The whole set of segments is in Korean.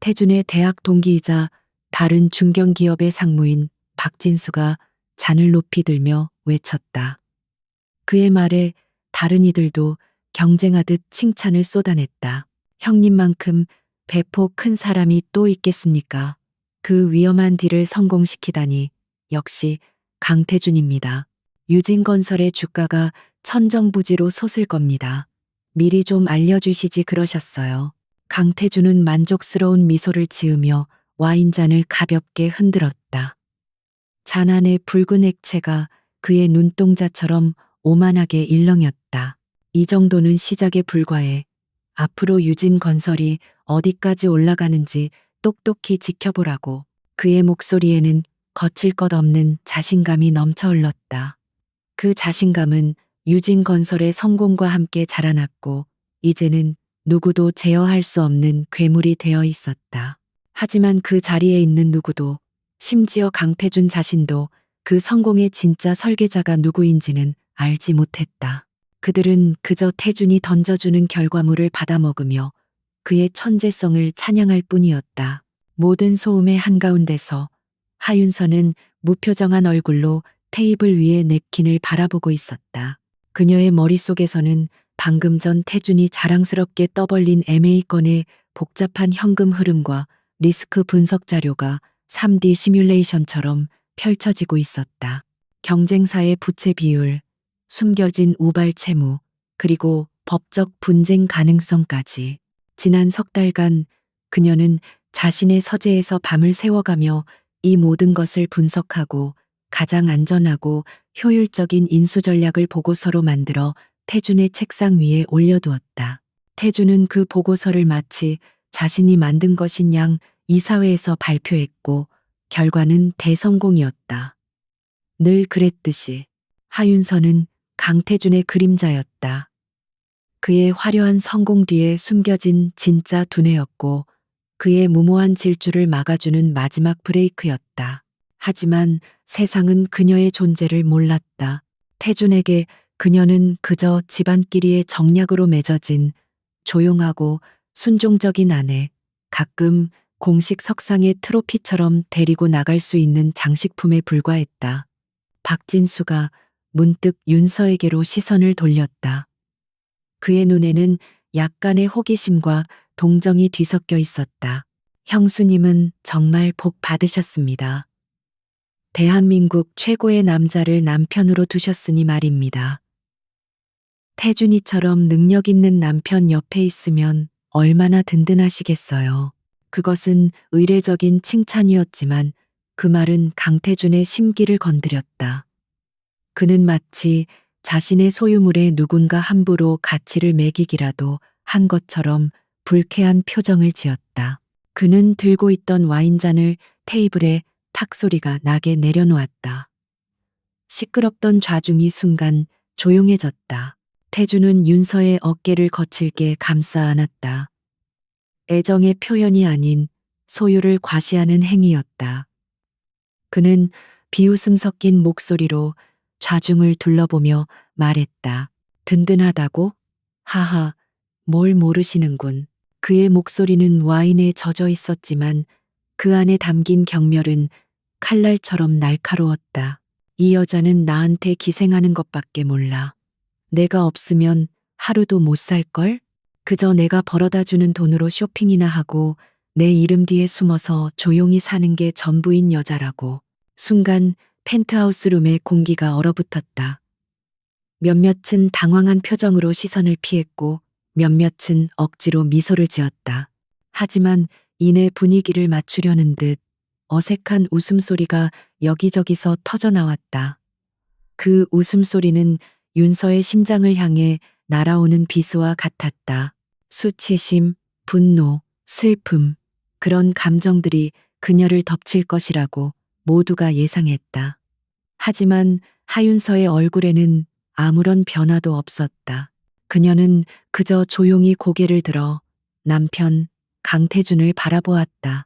태준의 대학 동기이자 다른 중견기업의 상무인 박진수가 잔을 높이 들며 외쳤다. 그의 말에 다른 이들도 경쟁하듯 칭찬을 쏟아냈다. 형님만큼 배포 큰 사람이 또 있겠습니까? 그 위험한 딜을 성공시키다니 역시 강태준입니다. 유진건설의 주가가 천정부지로 솟을 겁니다. 미리 좀 알려주시지 그러셨어요. 강태준은 만족스러운 미소를 지으며 와인잔을 가볍게 흔들었다. 잔 안의 붉은 액체가 그의 눈동자처럼 오만하게 일렁였다. 이 정도는 시작에 불과해. 앞으로 유진건설이 어디까지 올라가는지 똑똑히 지켜보라고. 그의 목소리에는 거칠 것 없는 자신감이 넘쳐 흘렀다. 그 자신감은 유진건설의 성공과 함께 자라났고 이제는 누구도 제어할 수 없는 괴물이 되어 있었다. 하지만 그 자리에 있는 누구도, 심지어 강태준 자신도 그 성공의 진짜 설계자가 누구인지는 알지 못했다. 그들은 그저 태준이 던져주는 결과물을 받아먹으며 그의 천재성을 찬양할 뿐이었다. 모든 소음의 한가운데서 하윤서는 무표정한 얼굴로 테이블 위의 냅킨을 바라보고 있었다. 그녀의 머릿속에서는 방금 전 태준이 자랑스럽게 떠벌린 M&A 건의 복잡한 현금 흐름과 리스크 분석 자료가 3D 시뮬레이션처럼 펼쳐지고 있었다. 경쟁사의 부채 비율, 숨겨진 우발 채무, 그리고 법적 분쟁 가능성까지. 지난 석 달간 그녀는 자신의 서재에서 밤을 새워가며 이 모든 것을 분석하고 가장 안전하고 효율적인 인수 전략을 보고서로 만들어 태준의 책상 위에 올려두었다. 태준은 그 보고서를 마치 자신이 만든 것인 양 이사회에서 발표했고 결과는 대성공이었다. 늘 그랬듯이 하윤서는 강태준의 그림자였다. 그의 화려한 성공 뒤에 숨겨진 진짜 두뇌였고 그의 무모한 질주를 막아주는 마지막 브레이크였다. 하지만 세상은 그녀의 존재를 몰랐다. 태준에게 그녀는 그저 집안끼리의 정략으로 맺어진 조용하고 순종적인 아내, 가끔 공식 석상의 트로피처럼 데리고 나갈 수 있는 장식품에 불과했다. 박진수가 문득 윤서에게로 시선을 돌렸다. 그의 눈에는 약간의 호기심과 동정이 뒤섞여 있었다. 형수님은 정말 복 받으셨습니다. 대한민국 최고의 남자를 남편으로 두셨으니 말입니다. 태준이처럼 능력 있는 남편 옆에 있으면 얼마나 든든하시겠어요. 그것은 의례적인 칭찬이었지만 그 말은 강태준의 심기를 건드렸다. 그는 마치 자신의 소유물에 누군가 함부로 가치를 매기기라도 한 것처럼 불쾌한 표정을 지었다. 그는 들고 있던 와인잔을 테이블에 탁 소리가 나게 내려놓았다. 시끄럽던 좌중이 순간 조용해졌다. 태준은 윤서의 어깨를 거칠게 감싸 안았다. 애정의 표현이 아닌 소유를 과시하는 행위였다. 그는 비웃음 섞인 목소리로 좌중을 둘러보며 말했다. 든든하다고? 하하, 뭘 모르시는군. 그의 목소리는 와인에 젖어 있었지만 그 안에 담긴 경멸은 칼날처럼 날카로웠다. 이 여자는 나한테 기생하는 것밖에 몰라. 내가 없으면 하루도 못 살걸? 그저 내가 벌어다 주는 돈으로 쇼핑이나 하고 내 이름 뒤에 숨어서 조용히 사는 게 전부인 여자라고. 순간 펜트하우스 룸의 공기가 얼어붙었다. 몇몇은 당황한 표정으로 시선을 피했고 몇몇은 억지로 미소를 지었다. 하지만 이내 분위기를 맞추려는 듯 어색한 웃음소리가 여기저기서 터져나왔다. 그 웃음소리는 윤서의 심장을 향해 날아오는 비수와 같았다. 수치심, 분노, 슬픔, 그런 감정들이 그녀를 덮칠 것이라고 모두가 예상했다. 하지만 하윤서의 얼굴에는 아무런 변화도 없었다. 그녀는 그저 조용히 고개를 들어 남편 강태준을 바라보았다.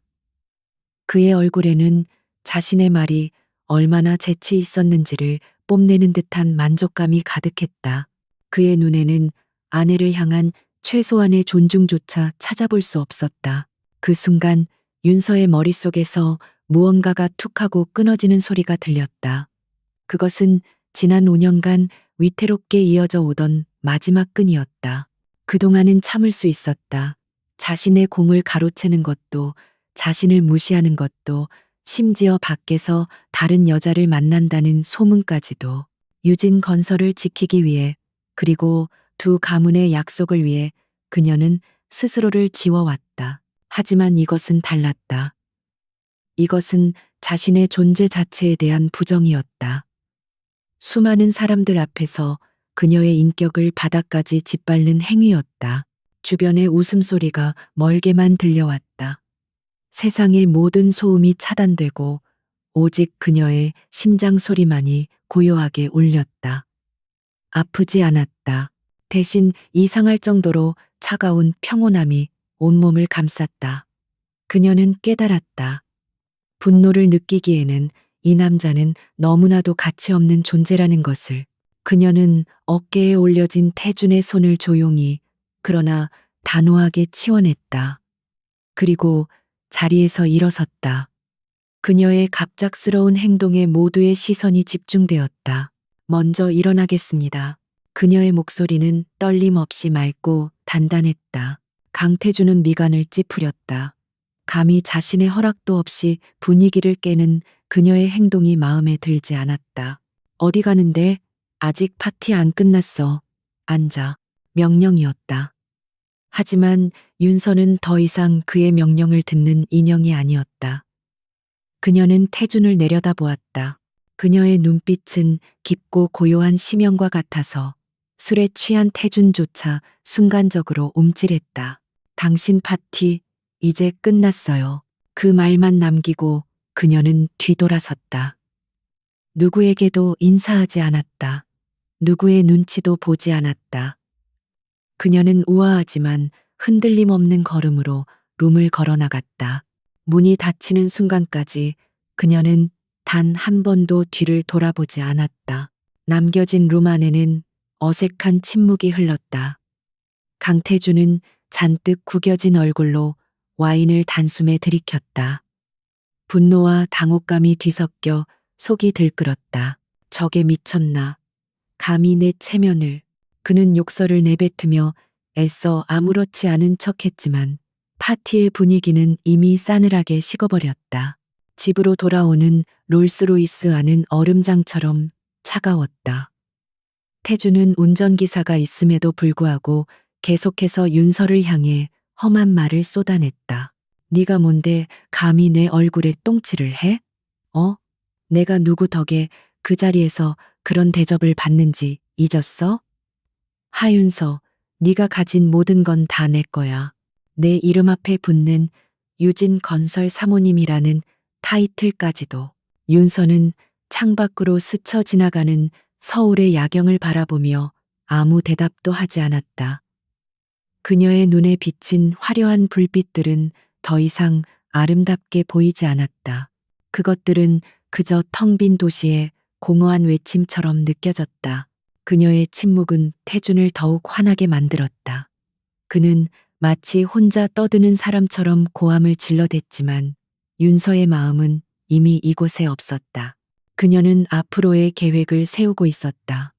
그의 얼굴에는 자신의 말이 얼마나 재치 있었는지를 뽐내는 듯한 만족감이 가득했다. 그의 눈에는 아내를 향한 최소한의 존중조차 찾아볼 수 없었다. 그 순간 윤서의 머릿속에서 무언가가 툭 하고 끊어지는 소리가 들렸다. 그것은 지난 5년간 위태롭게 이어져 오던 마지막 끈이었다. 그동안은 참을 수 있었다. 자신의 공을 가로채는 것도, 자신을 무시하는 것도, 심지어 밖에서 다른 여자를 만난다는 소문까지도. 유진 건설을 지키기 위해, 그리고 두 가문의 약속을 위해 그녀는 스스로를 지워왔다. 하지만 이것은 달랐다. 이것은 자신의 존재 자체에 대한 부정이었다. 수많은 사람들 앞에서 그녀의 인격을 바닥까지 짓밟는 행위였다. 주변의 웃음소리가 멀게만 들려왔다. 세상의 모든 소음이 차단되고 오직 그녀의 심장 소리만이 고요하게 울렸다. 아프지 않았다. 대신 이상할 정도로 차가운 평온함이 온몸을 감쌌다. 그녀는 깨달았다. 분노를 느끼기에는 이 남자는 너무나도 가치 없는 존재라는 것을. 그녀는 어깨에 올려진 태준의 손을 조용히, 그러나 단호하게 치워냈다. 그리고 자리에서 일어섰다. 그녀의 갑작스러운 행동에 모두의 시선이 집중되었다. 먼저 일어나겠습니다. 그녀의 목소리는 떨림 없이 맑고 단단했다. 강태준은 미간을 찌푸렸다. 감히 자신의 허락도 없이 분위기를 깨는 그녀의 행동이 마음에 들지 않았다. 어디 가는데? 아직 파티 안 끝났어. 앉아. 명령이었다. 하지만 윤서는 더 이상 그의 명령을 듣는 인형이 아니었다. 그녀는 태준을 내려다보았다. 그녀의 눈빛은 깊고 고요한 심연과 같아서 술에 취한 태준조차 순간적으로 움찔했다. 당신 파티 이제 끝났어요. 그 말만 남기고 그녀는 뒤돌아섰다. 누구에게도 인사하지 않았다. 누구의 눈치도 보지 않았다. 그녀는 우아하지만 흔들림 없는 걸음으로 룸을 걸어 나갔다. 문이 닫히는 순간까지 그녀는 단 한 번도 뒤를 돌아보지 않았다. 남겨진 룸 안에는 어색한 침묵이 흘렀다. 강태준은 잔뜩 구겨진 얼굴로 와인을 단숨에 들이켰다. 분노와 당혹감이 뒤섞여 속이 들끓었다. 저게 미쳤나. 감히 내 체면을. 그는 욕설을 내뱉으며 애써 아무렇지 않은 척했지만 파티의 분위기는 이미 싸늘하게 식어버렸다. 집으로 돌아오는 롤스로이스 안은 얼음장처럼 차가웠다. 태준은 운전기사가 있음에도 불구하고 계속해서 윤서를 향해 험한 말을 쏟아냈다. 네가 뭔데 감히 내 얼굴에 똥칠을 해? 내가 누구 덕에 그 자리에서 그런 대접을 받는지 잊었어? 하윤서, 네가 가진 모든 건 다 내 거야. 내 이름 앞에 붙는 유진 건설 사모님이라는 타이틀까지도. 윤서는 창밖으로 스쳐 지나가는 서울의 야경을 바라보며 아무 대답도 하지 않았다. 그녀의 눈에 비친 화려한 불빛들은 더 이상 아름답게 보이지 않았다. 그것들은 그저 텅 빈 도시의 공허한 외침처럼 느껴졌다. 그녀의 침묵은 태준을 더욱 화나게 만들었다. 그는 마치 혼자 떠드는 사람처럼 고함을 질러댔지만 윤서의 마음은 이미 이곳에 없었다. 그녀는 앞으로의 계획을 세우고 있었다.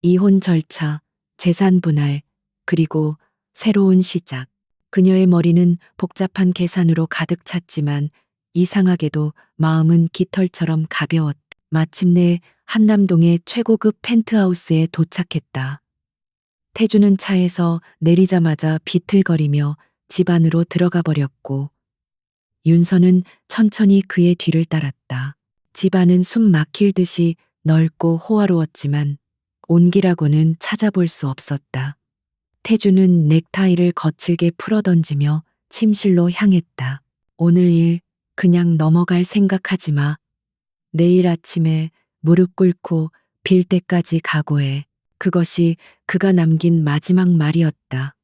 이혼 절차, 재산 분할, 그리고 새로운 시작. 그녀의 머리는 복잡한 계산으로 가득 찼지만 이상하게도 마음은 깃털처럼 가벼웠다. 마침내 한남동의 최고급 펜트하우스에 도착했다. 태준은 차에서 내리자마자 비틀거리며 집 안으로 들어가 버렸고 윤서는 천천히 그의 뒤를 따랐다. 집 안은 숨 막힐 듯이 넓고 호화로웠지만 온기라고는 찾아볼 수 없었다. 태준은 넥타이를 거칠게 풀어던지며 침실로 향했다. 오늘 일 그냥 넘어갈 생각하지 마. 내일 아침에 무릎 꿇고 빌 때까지 각오해. 그것이 그가 남긴 마지막 말이었다.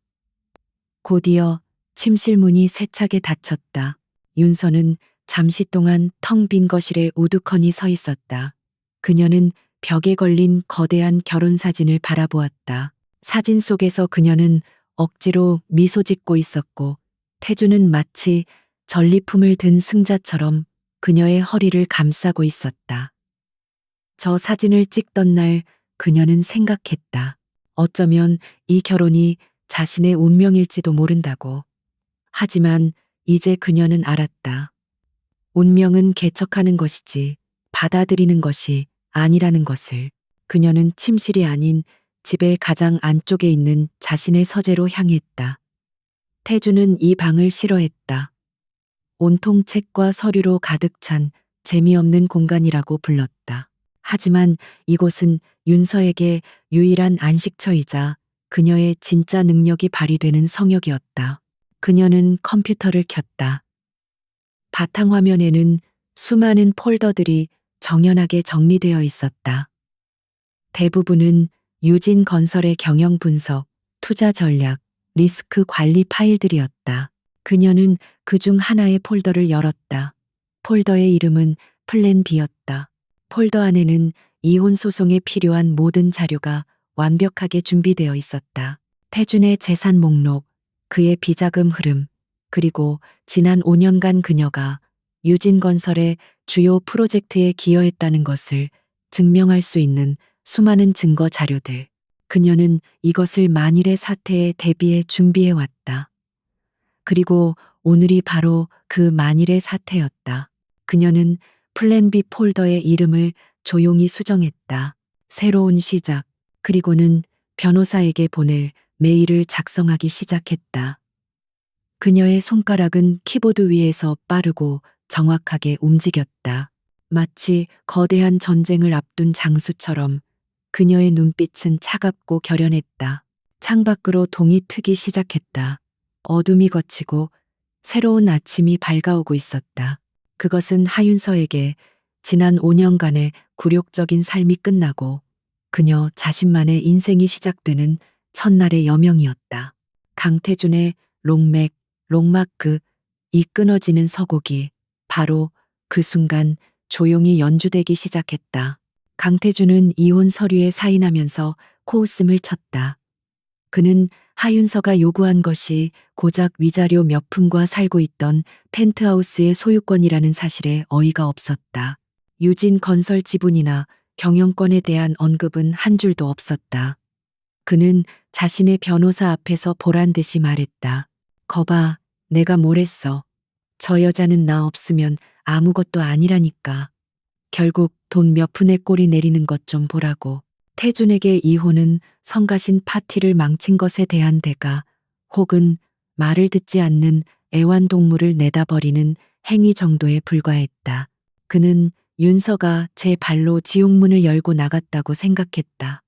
곧이어 침실 문이 세차게 닫혔다. 윤서는 잠시 동안 텅 빈 거실에 우두커니 서 있었다. 그녀는 벽에 걸린 거대한 결혼 사진을 바라보았다. 사진 속에서 그녀는 억지로 미소 짓고 있었고 태주는 마치 전리품을 든 승자처럼 그녀의 허리를 감싸고 있었다. 저 사진을 찍던 날 그녀는 생각했다. 어쩌면 이 결혼이 자신의 운명일지도 모른다고. 하지만 이제 그녀는 알았다. 운명은 개척하는 것이지 받아들이는 것이 아니라는 것을. 그녀는 침실이 아닌 집의 가장 안쪽에 있는 자신의 서재로 향했다. 태주는 이 방을 싫어했다. 온통 책과 서류로 가득 찬 재미없는 공간이라고 불렀다. 하지만 이곳은 윤서에게 유일한 안식처이자 그녀의 진짜 능력이 발휘되는 성역이었다. 그녀는 컴퓨터를 켰다. 바탕화면에는 수많은 폴더들이 정연하게 정리되어 있었다. 대부분은 유진 건설의 경영 분석, 투자 전략, 리스크 관리 파일들이었다. 그녀는 그중 하나의 폴더를 열었다. 폴더의 이름은 플랜 B였다. 폴더 안에는 이혼 소송에 필요한 모든 자료가 완벽하게 준비되어 있었다. 태준의 재산 목록, 그의 비자금 흐름, 그리고 지난 5년간 그녀가 유진건설의 주요 프로젝트에 기여했다는 것을 증명할 수 있는 수많은 증거 자료들. 그녀는 이것을 만일의 사태에 대비해 준비해 왔다. 그리고 오늘이 바로 그 만일의 사태였다. 그녀는 플랜 B 폴더의 이름을 조용히 수정했다. 새로운 시작. 그리고는 변호사에게 보낼 메일을 작성하기 시작했다. 그녀의 손가락은 키보드 위에서 빠르고 정확하게 움직였다. 마치 거대한 전쟁을 앞둔 장수처럼 그녀의 눈빛은 차갑고 결연했다. 창밖으로 동이 트기 시작했다. 어둠이 걷히고 새로운 아침이 밝아오고 있었다. 그것은 하윤서에게 지난 5년간의 굴욕적인 삶이 끝나고 그녀 자신만의 인생이 시작되는 첫날의 여명이었다. 강태준의 롱맥, 롱마크, 이 끊어지는 서곡이 바로 그 순간 조용히 연주되기 시작했다. 강태준은 이혼 서류에 사인하면서 코웃음을 쳤다. 그는 하윤서가 요구한 것이 고작 위자료 몇 푼과 살고 있던 펜트하우스의 소유권이라는 사실에 어이가 없었다. 유진 건설 지분이나 경영권에 대한 언급은 한 줄도 없었다. 그는 자신의 변호사 앞에서 보란 듯이 말했다. 거봐, 내가 뭘 했어. 저 여자는 나 없으면 아무것도 아니라니까. 결국 돈 몇 푼의 꼴이 내리는 것 좀 보라고. 태준에게 이혼은 성가신 파티를 망친 것에 대한 대가 혹은 말을 듣지 않는 애완동물을 내다버리는 행위 정도에 불과했다. 그는 윤서가 제 발로 지옥문을 열고 나갔다고 생각했다.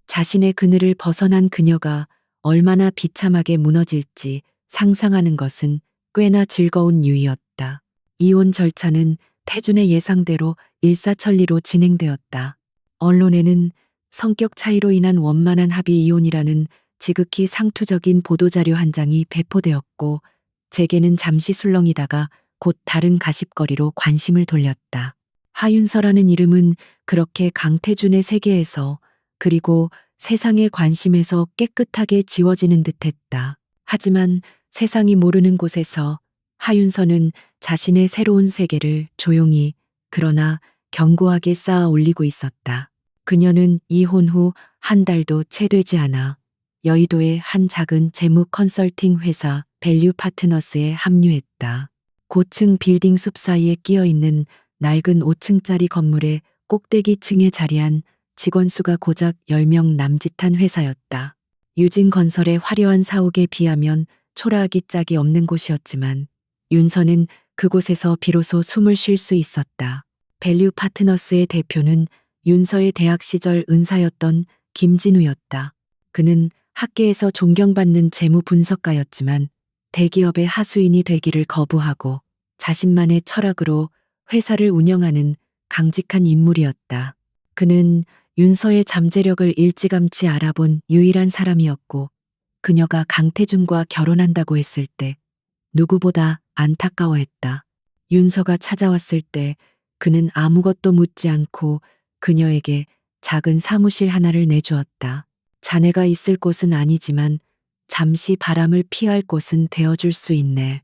자신의 그늘을 벗어난 그녀가 얼마나 비참하게 무너질지 상상하는 것은 꽤나 즐거운 유이였다. 이혼 절차는 태준의 예상대로 일사천리로 진행되었다. 언론에는 성격 차이로 인한 원만한 합의 이혼이라는 지극히 상투적인 보도자료 한 장이 배포되었고 재계는 잠시 술렁이다가 곧 다른 가십거리로 관심을 돌렸다. 하윤서라는 이름은 그렇게 강태준의 세계에서 그리고 세상의 관심에서 깨끗하게 지워지는 듯했다. 하지만 세상이 모르는 곳에서 하윤서는 자신의 새로운 세계를 조용히 그러나 견고하게 쌓아 올리고 있었다. 그녀는 이혼 후 한 달도 채 되지 않아 여의도의 한 작은 재무 컨설팅 회사 밸류 파트너스에 합류했다. 고층 빌딩 숲 사이에 끼어 있는 낡은 5층짜리 건물의 꼭대기층에 자리한 직원 수가 고작 10명 남짓한 회사였다. 유진건설의 화려한 사옥에 비하면 초라하기 짝이 없는 곳이었지만 윤서는 그곳에서 비로소 숨을 쉴 수 있었다. 밸류 파트너스의 대표는 윤서의 대학 시절 은사였던 김진우였다. 그는 학계에서 존경받는 재무 분석가였지만 대기업의 하수인이 되기를 거부하고 자신만의 철학으로 회사를 운영하는 강직한 인물이었다. 그는 윤서의 잠재력을 일찌감치 알아본 유일한 사람이었고 그녀가 강태준과 결혼한다고 했을 때 누구보다 안타까워했다. 윤서가 찾아왔을 때 그는 아무것도 묻지 않고 그녀에게 작은 사무실 하나를 내주었다. 자네가 있을 곳은 아니지만 잠시 바람을 피할 곳은 되어줄 수 있네.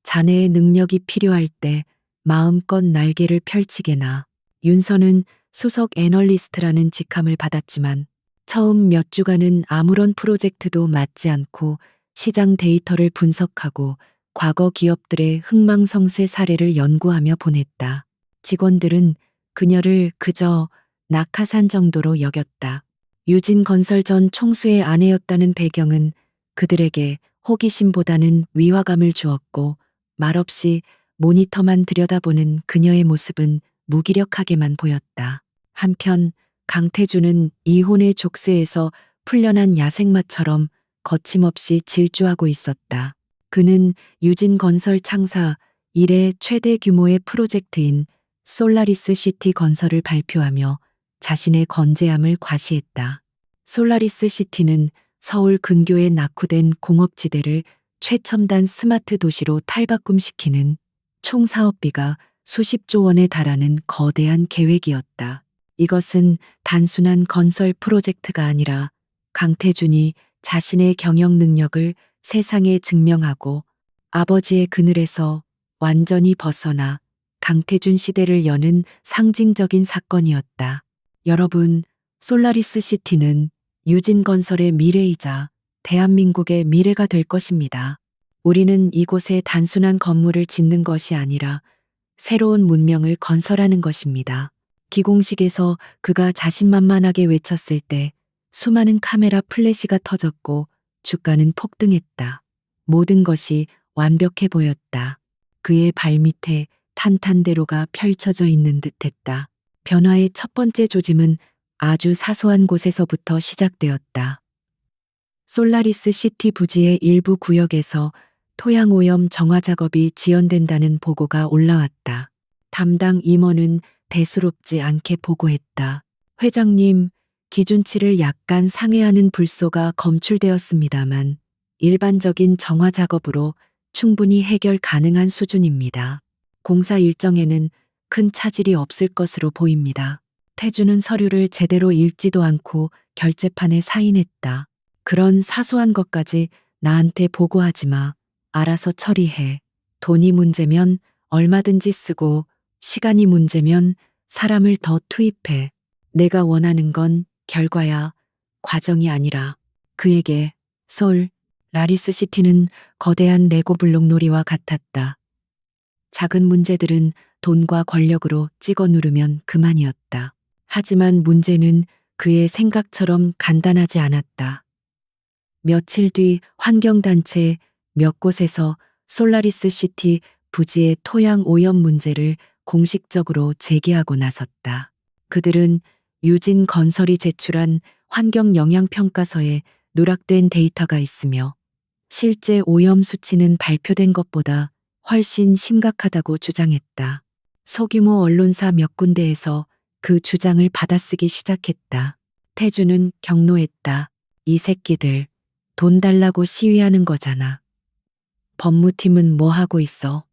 자네의 능력이 필요할 때 마음껏 날개를 펼치게나. 윤서는 수석 애널리스트라는 직함을 받았지만 처음 몇 주간은 아무런 프로젝트도 맡지 않고 시장 데이터를 분석하고 과거 기업들의 흥망성쇠 사례를 연구하며 보냈다. 직원들은 그녀를 그저 낙하산 정도로 여겼다. 유진건설 전 총수의 아내였다는 배경은 그들에게 호기심보다는 위화감을 주었고 말없이 모니터만 들여다보는 그녀의 모습은 무기력하게만 보였다. 한편 강태주는 이혼의 족쇄에서 풀려난 야생마처럼 거침없이 질주하고 있었다. 그는 유진건설 창사 이래 최대 규모의 프로젝트인 솔라리스 시티 건설을 발표하며 자신의 건재함을 과시했다. 솔라리스 시티는 서울 근교에 낙후된 공업지대를 최첨단 스마트 도시로 탈바꿈시키는 총 사업비가 수십조 원에 달하는 거대한 계획이었다. 이것은 단순한 건설 프로젝트가 아니라 강태준이 자신의 경영 능력을 세상에 증명하고 아버지의 그늘에서 완전히 벗어나 강태준 시대를 여는 상징적인 사건이었다. 여러분, 솔라리스 시티는 유진건설의 미래이자 대한민국의 미래가 될 것입니다. 우리는 이곳에 단순한 건물을 짓는 것이 아니라 새로운 문명을 건설하는 것입니다. 기공식에서 그가 자신만만하게 외쳤을 때 수많은 카메라 플래시가 터졌고 주가는 폭등했다. 모든 것이 완벽해 보였다. 그의 발밑에 탄탄대로가 펼쳐져 있는 듯했다. 변화의 첫 번째 조짐은 아주 사소한 곳에서부터 시작되었다. 솔라리스 시티 부지의 일부 구역에서 토양오염 정화 작업이 지연된다는 보고가 올라왔다. 담당 임원은 대수롭지 않게 보고했다. 회장님, 기준치를 약간 상회하는 불소가 검출되었습니다만 일반적인 정화 작업으로 충분히 해결 가능한 수준입니다. 공사 일정에는 큰 차질이 없을 것으로 보입니다. 태주는 서류를 제대로 읽지도 않고 결제판에 사인했다. 그런 사소한 것까지 나한테 보고하지 마. 알아서 처리해. 돈이 문제면 얼마든지 쓰고 시간이 문제면 사람을 더 투입해. 내가 원하는 건 결과야, 과정이 아니라. 그에게 라리스 시티는 거대한 레고 블록 놀이와 같았다. 작은 문제들은 돈과 권력으로 찍어 누르면 그만이었다. 하지만 문제는 그의 생각처럼 간단하지 않았다. 며칠 뒤 환경단체 몇 곳에서 솔라리스 시티 부지의 토양 오염 문제를 공식적으로 제기하고 나섰다. 그들은 유진 건설이 제출한 환경 영향 평가서에 누락된 데이터가 있으며 실제 오염 수치는 발표된 것보다 훨씬 심각하다고 주장했다. 소규모 언론사 몇 군데에서 그 주장을 받아쓰기 시작했다. 태주는 경로했다. 이 새끼들, 돈 달라고 시위하는 거잖아. 법무팀은 뭐 하고 있어?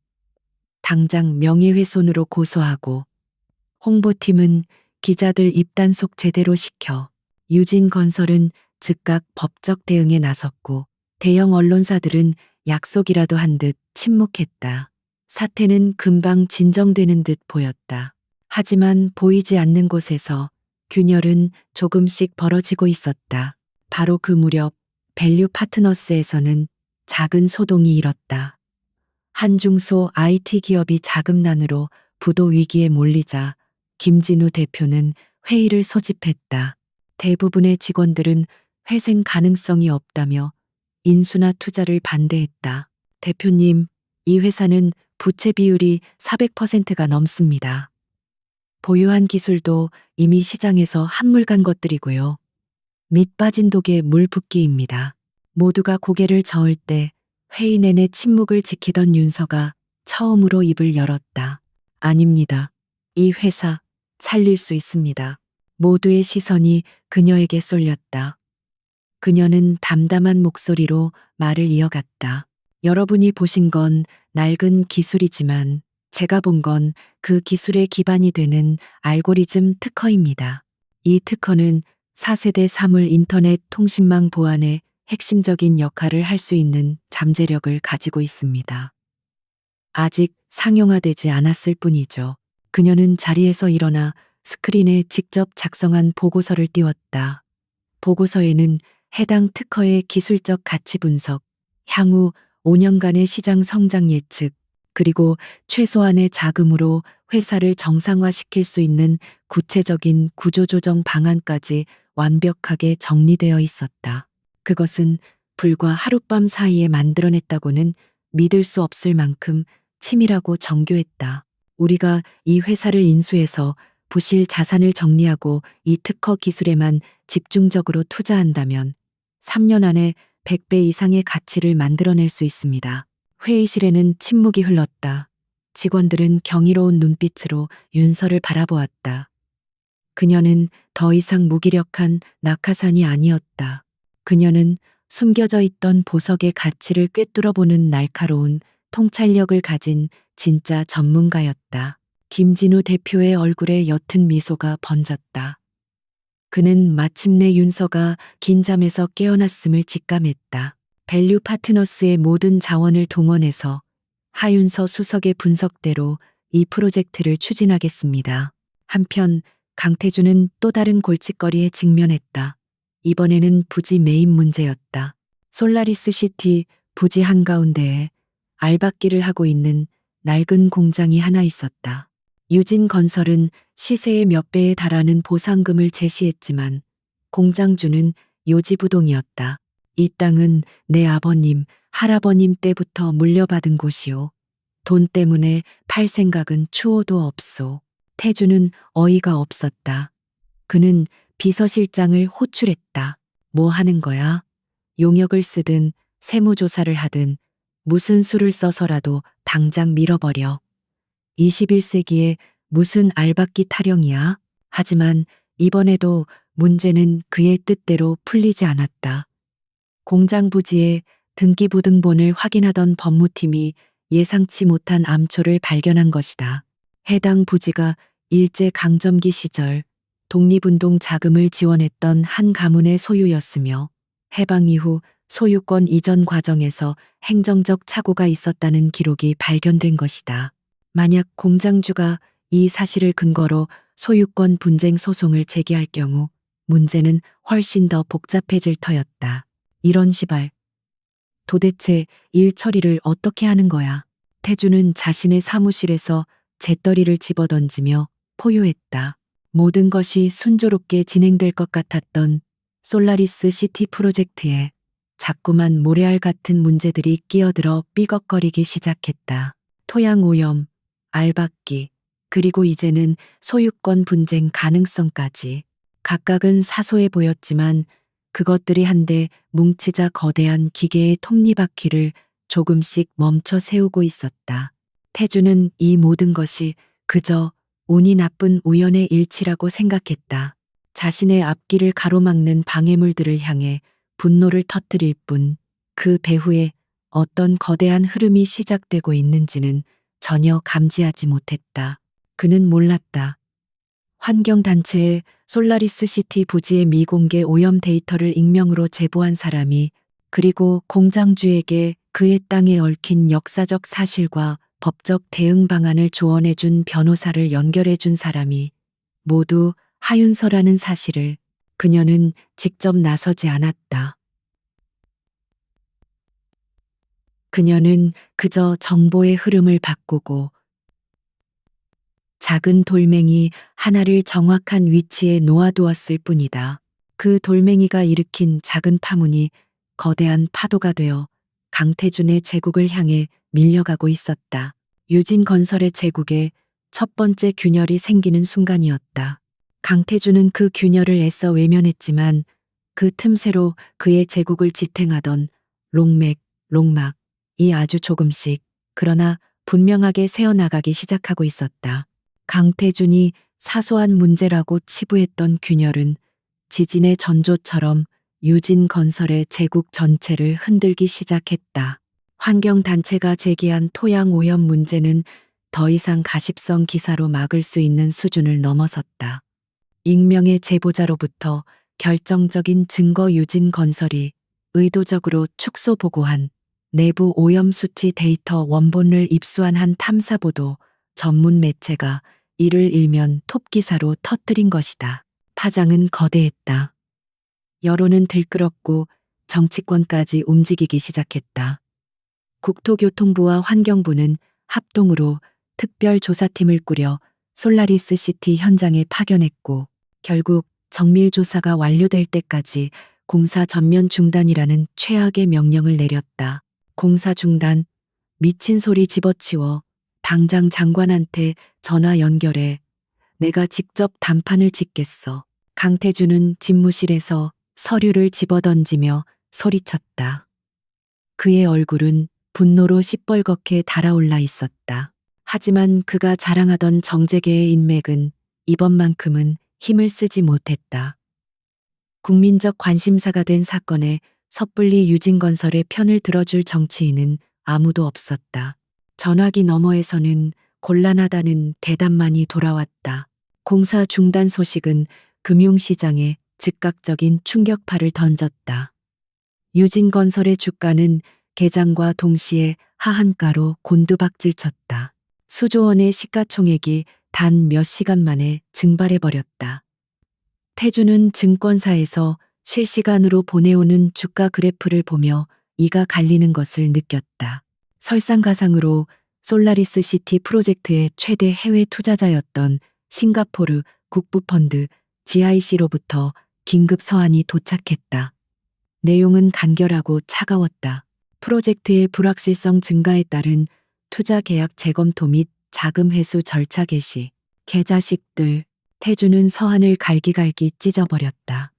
당장 명예훼손으로 고소하고, 홍보팀은 기자들 입단속 제대로 시켜. 유진건설은 즉각 법적 대응에 나섰고, 대형 언론사들은 약속이라도 한 듯 침묵했다. 사태는 금방 진정되는 듯 보였다. 하지만 보이지 않는 곳에서 균열은 조금씩 벌어지고 있었다. 바로 그 무렵 밸류 파트너스에서는 작은 소동이 일었다. 한 중소 IT 기업이 자금난으로 부도 위기에 몰리자 김진우 대표는 회의를 소집했다. 대부분의 직원들은 회생 가능성이 없다며 인수나 투자를 반대했다. 대표님, 이 회사는 부채 비율이 400%가 넘습니다. 보유한 기술도 이미 시장에서 한물 간 것들이고요. 밑 빠진 독에 물 붓기입니다. 모두가 고개를 저을 때 회의 내내 침묵을 지키던 윤서가 처음으로 입을 열었다. 아닙니다. 이 회사 살릴 수 있습니다. 모두의 시선이 그녀에게 쏠렸다. 그녀는 담담한 목소리로 말을 이어갔다. 여러분이 보신 건 낡은 기술이지만 제가 본 건 그 기술의 기반이 되는 알고리즘 특허입니다. 이 특허는 4세대 사물 인터넷 통신망 보안에 핵심적인 역할을 할 수 있는 잠재력을 가지고 있습니다. 아직 상용화되지 않았을 뿐이죠. 그녀는 자리에서 일어나 스크린에 직접 작성한 보고서를 띄웠다. 보고서에는 해당 특허의 기술적 가치 분석, 향후 5년간의 시장 성장 예측, 그리고 최소한의 자금으로 회사를 정상화시킬 수 있는 구체적인 구조조정 방안까지 완벽하게 정리되어 있었다. 그것은 불과 하룻밤 사이에 만들어냈다고는 믿을 수 없을 만큼 치밀하고 정교했다. 우리가 이 회사를 인수해서 부실 자산을 정리하고 이 특허 기술에만 집중적으로 투자한다면 3년 안에 100배 이상의 가치를 만들어낼 수 있습니다. 회의실에는 침묵이 흘렀다. 직원들은 경이로운 눈빛으로 윤서를 바라보았다. 그녀는 더 이상 무기력한 낙하산이 아니었다. 그녀는 숨겨져 있던 보석의 가치를 꿰뚫어보는 날카로운 통찰력을 가진 진짜 전문가였다. 김진우 대표의 얼굴에 옅은 미소가 번졌다. 그는 마침내 윤서가 긴 잠에서 깨어났음을 직감했다. 밸류 파트너스의 모든 자원을 동원해서 하윤서 수석의 분석대로 이 프로젝트를 추진하겠습니다. 한편 강태준은 또 다른 골칫거리에 직면했다. 이번에는 부지 매입 문제였다. 솔라리스 시티 부지 한가운데에 알박기를 하고 있는 낡은 공장이 하나 있었다. 유진 건설은 시세의 몇 배에 달하는 보상금을 제시했지만 공장주는 요지부동이었다. 이 땅은 내 아버님, 할아버님 때부터 물려받은 곳이오. 돈 때문에 팔 생각은 추호도 없소. 태주는 어이가 없었다. 그는 비서실장을 호출했다. 뭐 하는 거야? 용역을 쓰든 세무조사를 하든 무슨 수를 써서라도 당장 밀어버려. 21세기에 무슨 알박기 타령이야? 하지만 이번에도 문제는 그의 뜻대로 풀리지 않았다. 공장 부지에 등기부등본을 확인하던 법무팀이 예상치 못한 암초를 발견한 것이다. 해당 부지가 일제강점기 시절 독립운동 자금을 지원했던 한 가문의 소유였으며 해방 이후 소유권 이전 과정에서 행정적 착오가 있었다는 기록이 발견된 것이다. 만약 공장주가 이 사실을 근거로 소유권 분쟁 소송을 제기할 경우 문제는 훨씬 더 복잡해질 터였다. 이런 시발. 도대체 일 처리를 어떻게 하는 거야? 태주는 자신의 사무실에서 재떨이를 집어던지며 포효했다. 모든 것이 순조롭게 진행될 것 같았던 솔라리스 시티 프로젝트에 자꾸만 모래알 같은 문제들이 끼어들어 삐걱거리기 시작했다. 토양 오염, 알박기, 그리고 이제는 소유권 분쟁 가능성까지. 각각은 사소해 보였지만 그것들이 한데 뭉치자 거대한 기계의 톱니바퀴를 조금씩 멈춰 세우고 있었다. 태주는 이 모든 것이 그저 운이 나쁜 우연의 일치라고 생각했다. 자신의 앞길을 가로막는 방해물들을 향해 분노를 터뜨릴 뿐 그 배후에 어떤 거대한 흐름이 시작되고 있는지는 전혀 감지하지 못했다. 그는 몰랐다. 환경단체에 솔라리스 시티 부지의 미공개 오염 데이터를 익명으로 제보한 사람이, 그리고 공장주에게 그의 땅에 얽힌 역사적 사실과 법적 대응 방안을 조언해준 변호사를 연결해준 사람이 모두 하윤서라는 사실을 그녀는 직접 나서지 않았다. 그녀는 그저 정보의 흐름을 바꾸고 작은 돌멩이 하나를 정확한 위치에 놓아두었을 뿐이다. 그 돌멩이가 일으킨 작은 파문이 거대한 파도가 되어 강태준의 제국을 향해 밀려가고 있었다. 유진 건설의 제국에 첫 번째 균열이 생기는 순간이었다. 강태준은 그 균열을 애써 외면했지만 그 틈새로 그의 제국을 지탱하던 롱맥, 롱막이 아주 조금씩, 그러나 분명하게 새어나가기 시작하고 있었다. 강태준이 사소한 문제라고 치부했던 균열은 지진의 전조처럼 유진 건설의 제국 전체를 흔들기 시작했다. 환경단체가 제기한 토양 오염 문제는 더 이상 가십성 기사로 막을 수 있는 수준을 넘어섰다. 익명의 제보자로부터 결정적인 증거 유진 건설이 의도적으로 축소 보고한 내부 오염 수치 데이터 원본을 입수한 한 탐사보도 전문 매체가 이를 일면 톱기사로 터뜨린 것이다. 파장은 거대했다. 여론은 들끓었고 정치권까지 움직이기 시작했다. 국토교통부와 환경부는 합동으로 특별조사팀을 꾸려 솔라리스 시티 현장에 파견했고 결국 정밀조사가 완료될 때까지 공사 전면 중단이라는 최악의 명령을 내렸다. 공사 중단, 미친 소리 집어치워 당장 장관한테 전화 연결해. 내가 직접 단판을 짓겠어. 강태준은 집무실에서 서류를 집어던지며 소리쳤다. 그의 얼굴은 분노로 시뻘겋게 달아올라 있었다. 하지만 그가 자랑하던 정재계의 인맥은 이번만큼은 힘을 쓰지 못했다. 국민적 관심사가 된 사건에 섣불리 유진건설의 편을 들어줄 정치인은 아무도 없었다. 전화기 너머에서는 곤란하다는 대답만이 돌아왔다. 공사 중단 소식은 금융시장에 즉각적인 충격파를 던졌다. 유진건설의 주가는 개장과 동시에 하한가로 곤두박질 쳤다. 수조 원의 시가총액이 단 몇 시간 만에 증발해버렸다. 태주는 증권사에서 실시간으로 보내오는 주가 그래프를 보며 이가 갈리는 것을 느꼈다. 설상가상으로 솔라리스 시티 프로젝트의 최대 해외 투자자였던 싱가포르 국부펀드 GIC로부터 긴급 서한이 도착했다. 내용은 간결하고 차가웠다. 프로젝트의 불확실성 증가에 따른 투자 계약 재검토 및 자금 회수 절차 개시. 개자식들. 태주는 서한을 갈기갈기 찢어버렸다.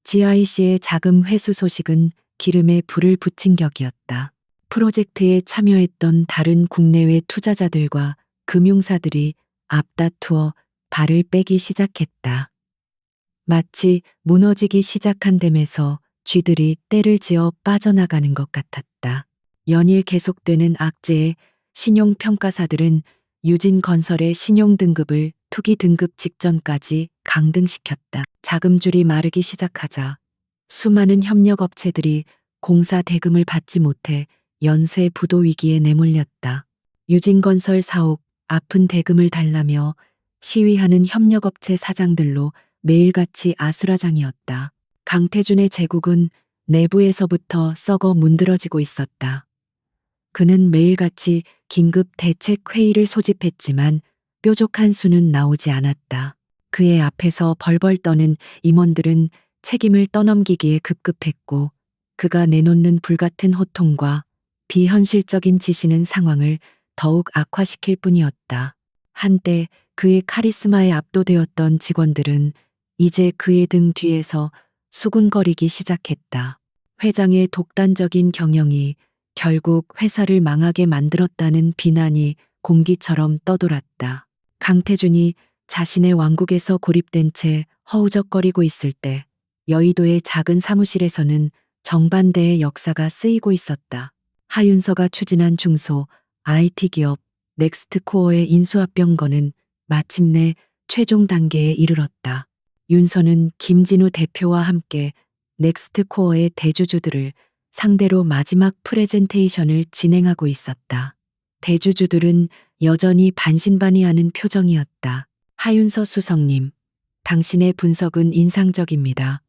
GIC의 자금 회수 소식은 기름에 불을 붙인 격이었다. 프로젝트에 참여했던 다른 국내외 투자자들과 금융사들이 앞다투어 발을 빼기 시작했다. 마치 무너지기 시작한 댐에서 쥐들이 떼를 지어 빠져나가는 것 같았다. 연일 계속되는 악재에 신용평가사들은 유진건설의 신용등급을 투기 등급 직전까지 강등시켰다. 자금줄이 마르기 시작하자 수많은 협력업체들이 공사 대금을 받지 못해 연쇄 부도 위기에 내몰렸다. 유진건설 사옥 아픈 대금을 달라며 시위하는 협력업체 사장들로 매일같이 아수라장이었다. 강태준의 제국은 내부에서부터 썩어 문드러지고 있었다. 그는 매일같이 긴급 대책 회의를 소집했지만 뾰족한 수는 나오지 않았다. 그의 앞에서 벌벌 떠는 임원들은 책임을 떠넘기기에 급급했고 그가 내놓는 불같은 호통과 비현실적인 지시는 상황을 더욱 악화시킬 뿐이었다. 한때 그의 카리스마에 압도되었던 직원들은 이제 그의 등 뒤에서 수군거리기 시작했다. 회장의 독단적인 경영이 결국 회사를 망하게 만들었다는 비난이 공기처럼 떠돌았다. 강태준이 자신의 왕국에서 고립된 채 허우적거리고 있을 때 여의도의 작은 사무실에서는 정반대의 역사가 쓰이고 있었다. 하윤서가 추진한 중소 IT 기업 넥스트코어의 인수합병건은 마침내 최종 단계에 이르렀다. 윤서는 김진우 대표와 함께 넥스트코어의 대주주들을 상대로 마지막 프레젠테이션을 진행하고 있었다. 대주주들은 여전히 반신반의하는 표정이었다. 하윤서 수석님, 당신의 분석은 인상적입니다.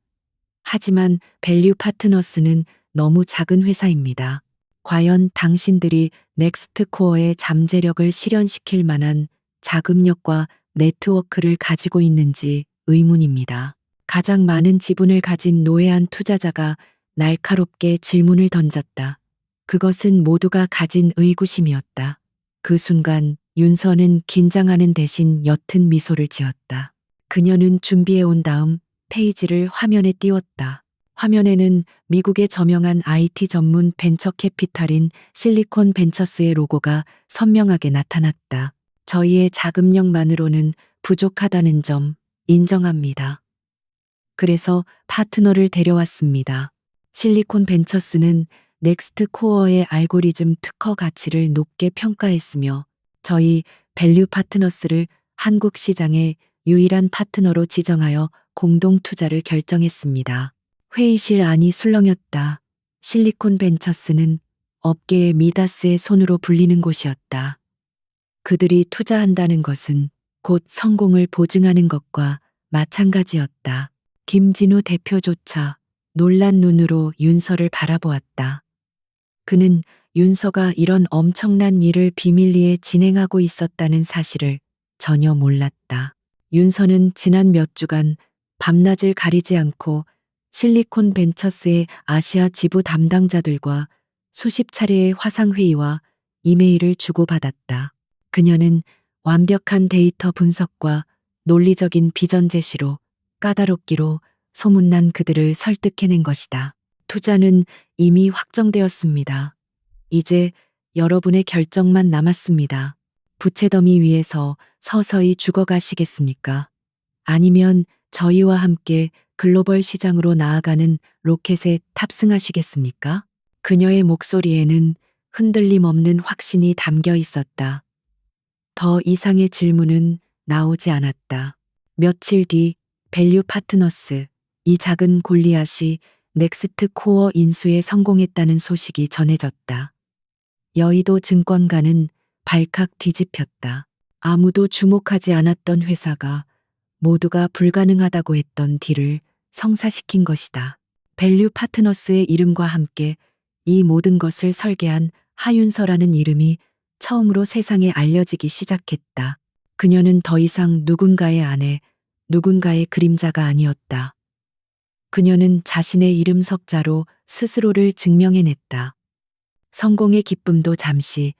하지만 밸류 파트너스는 너무 작은 회사입니다. 과연 당신들이 넥스트코어의 잠재력을 실현시킬 만한 자금력과 네트워크를 가지고 있는지 의문입니다. 가장 많은 지분을 가진 노회한 투자자가 날카롭게 질문을 던졌다. 그것은 모두가 가진 의구심이었다. 그 순간 윤서는 긴장하는 대신 옅은 미소를 지었다. 그녀는 준비해온 다음 페이지를 화면에 띄웠다. 화면에는 미국의 저명한 IT 전문 벤처 캐피탈인 실리콘 벤처스의 로고가 선명하게 나타났다. 저희의 자금력만으로는 부족하다는 점 인정합니다. 그래서 파트너를 데려왔습니다. 실리콘 벤처스는 넥스트 코어의 알고리즘 특허 가치를 높게 평가했으며 저희 밸류 파트너스를 한국 시장의 유일한 파트너로 지정하여 공동 투자를 결정했습니다. 회의실 안이 술렁였다. 실리콘 벤처스는 업계의 미다스의 손으로 불리는 곳이었다. 그들이 투자한다는 것은 곧 성공을 보증하는 것과 마찬가지였다. 김진우 대표조차 놀란 눈으로 윤서를 바라보았다. 그는 윤서가 이런 엄청난 일을 비밀리에 진행하고 있었다는 사실을 전혀 몰랐다. 윤서는 지난 몇 주간 밤낮을 가리지 않고 실리콘 벤처스의 아시아 지부 담당자들과 수십 차례의 화상회의와 이메일을 주고받았다. 그녀는 완벽한 데이터 분석과 논리적인 비전 제시로 까다롭기로 소문난 그들을 설득해낸 것이다. 투자는 이미 확정되었습니다. 이제 여러분의 결정만 남았습니다. 부채더미 위에서 서서히 죽어가시겠습니까? 아니면 저희와 함께 글로벌 시장으로 나아가는 로켓에 탑승하시겠습니까? 그녀의 목소리에는 흔들림 없는 확신이 담겨 있었다. 더 이상의 질문은 나오지 않았다. 며칠 뒤 밸류 파트너스, 이 작은 골리앗이 넥스트 코어 인수에 성공했다는 소식이 전해졌다. 여의도 증권가는 발칵 뒤집혔다. 아무도 주목하지 않았던 회사가 모두가 불가능하다고 했던 딜을 성사시킨 것이다. 밸류 파트너스의 이름과 함께 이 모든 것을 설계한 하윤서라는 이름이 처음으로 세상에 알려지기 시작했다. 그녀는 더 이상 누군가의 아내, 누군가의 그림자가 아니었다. 그녀는 자신의 이름 석자로 스스로를 증명해냈다. 성공의 기쁨도 잠시,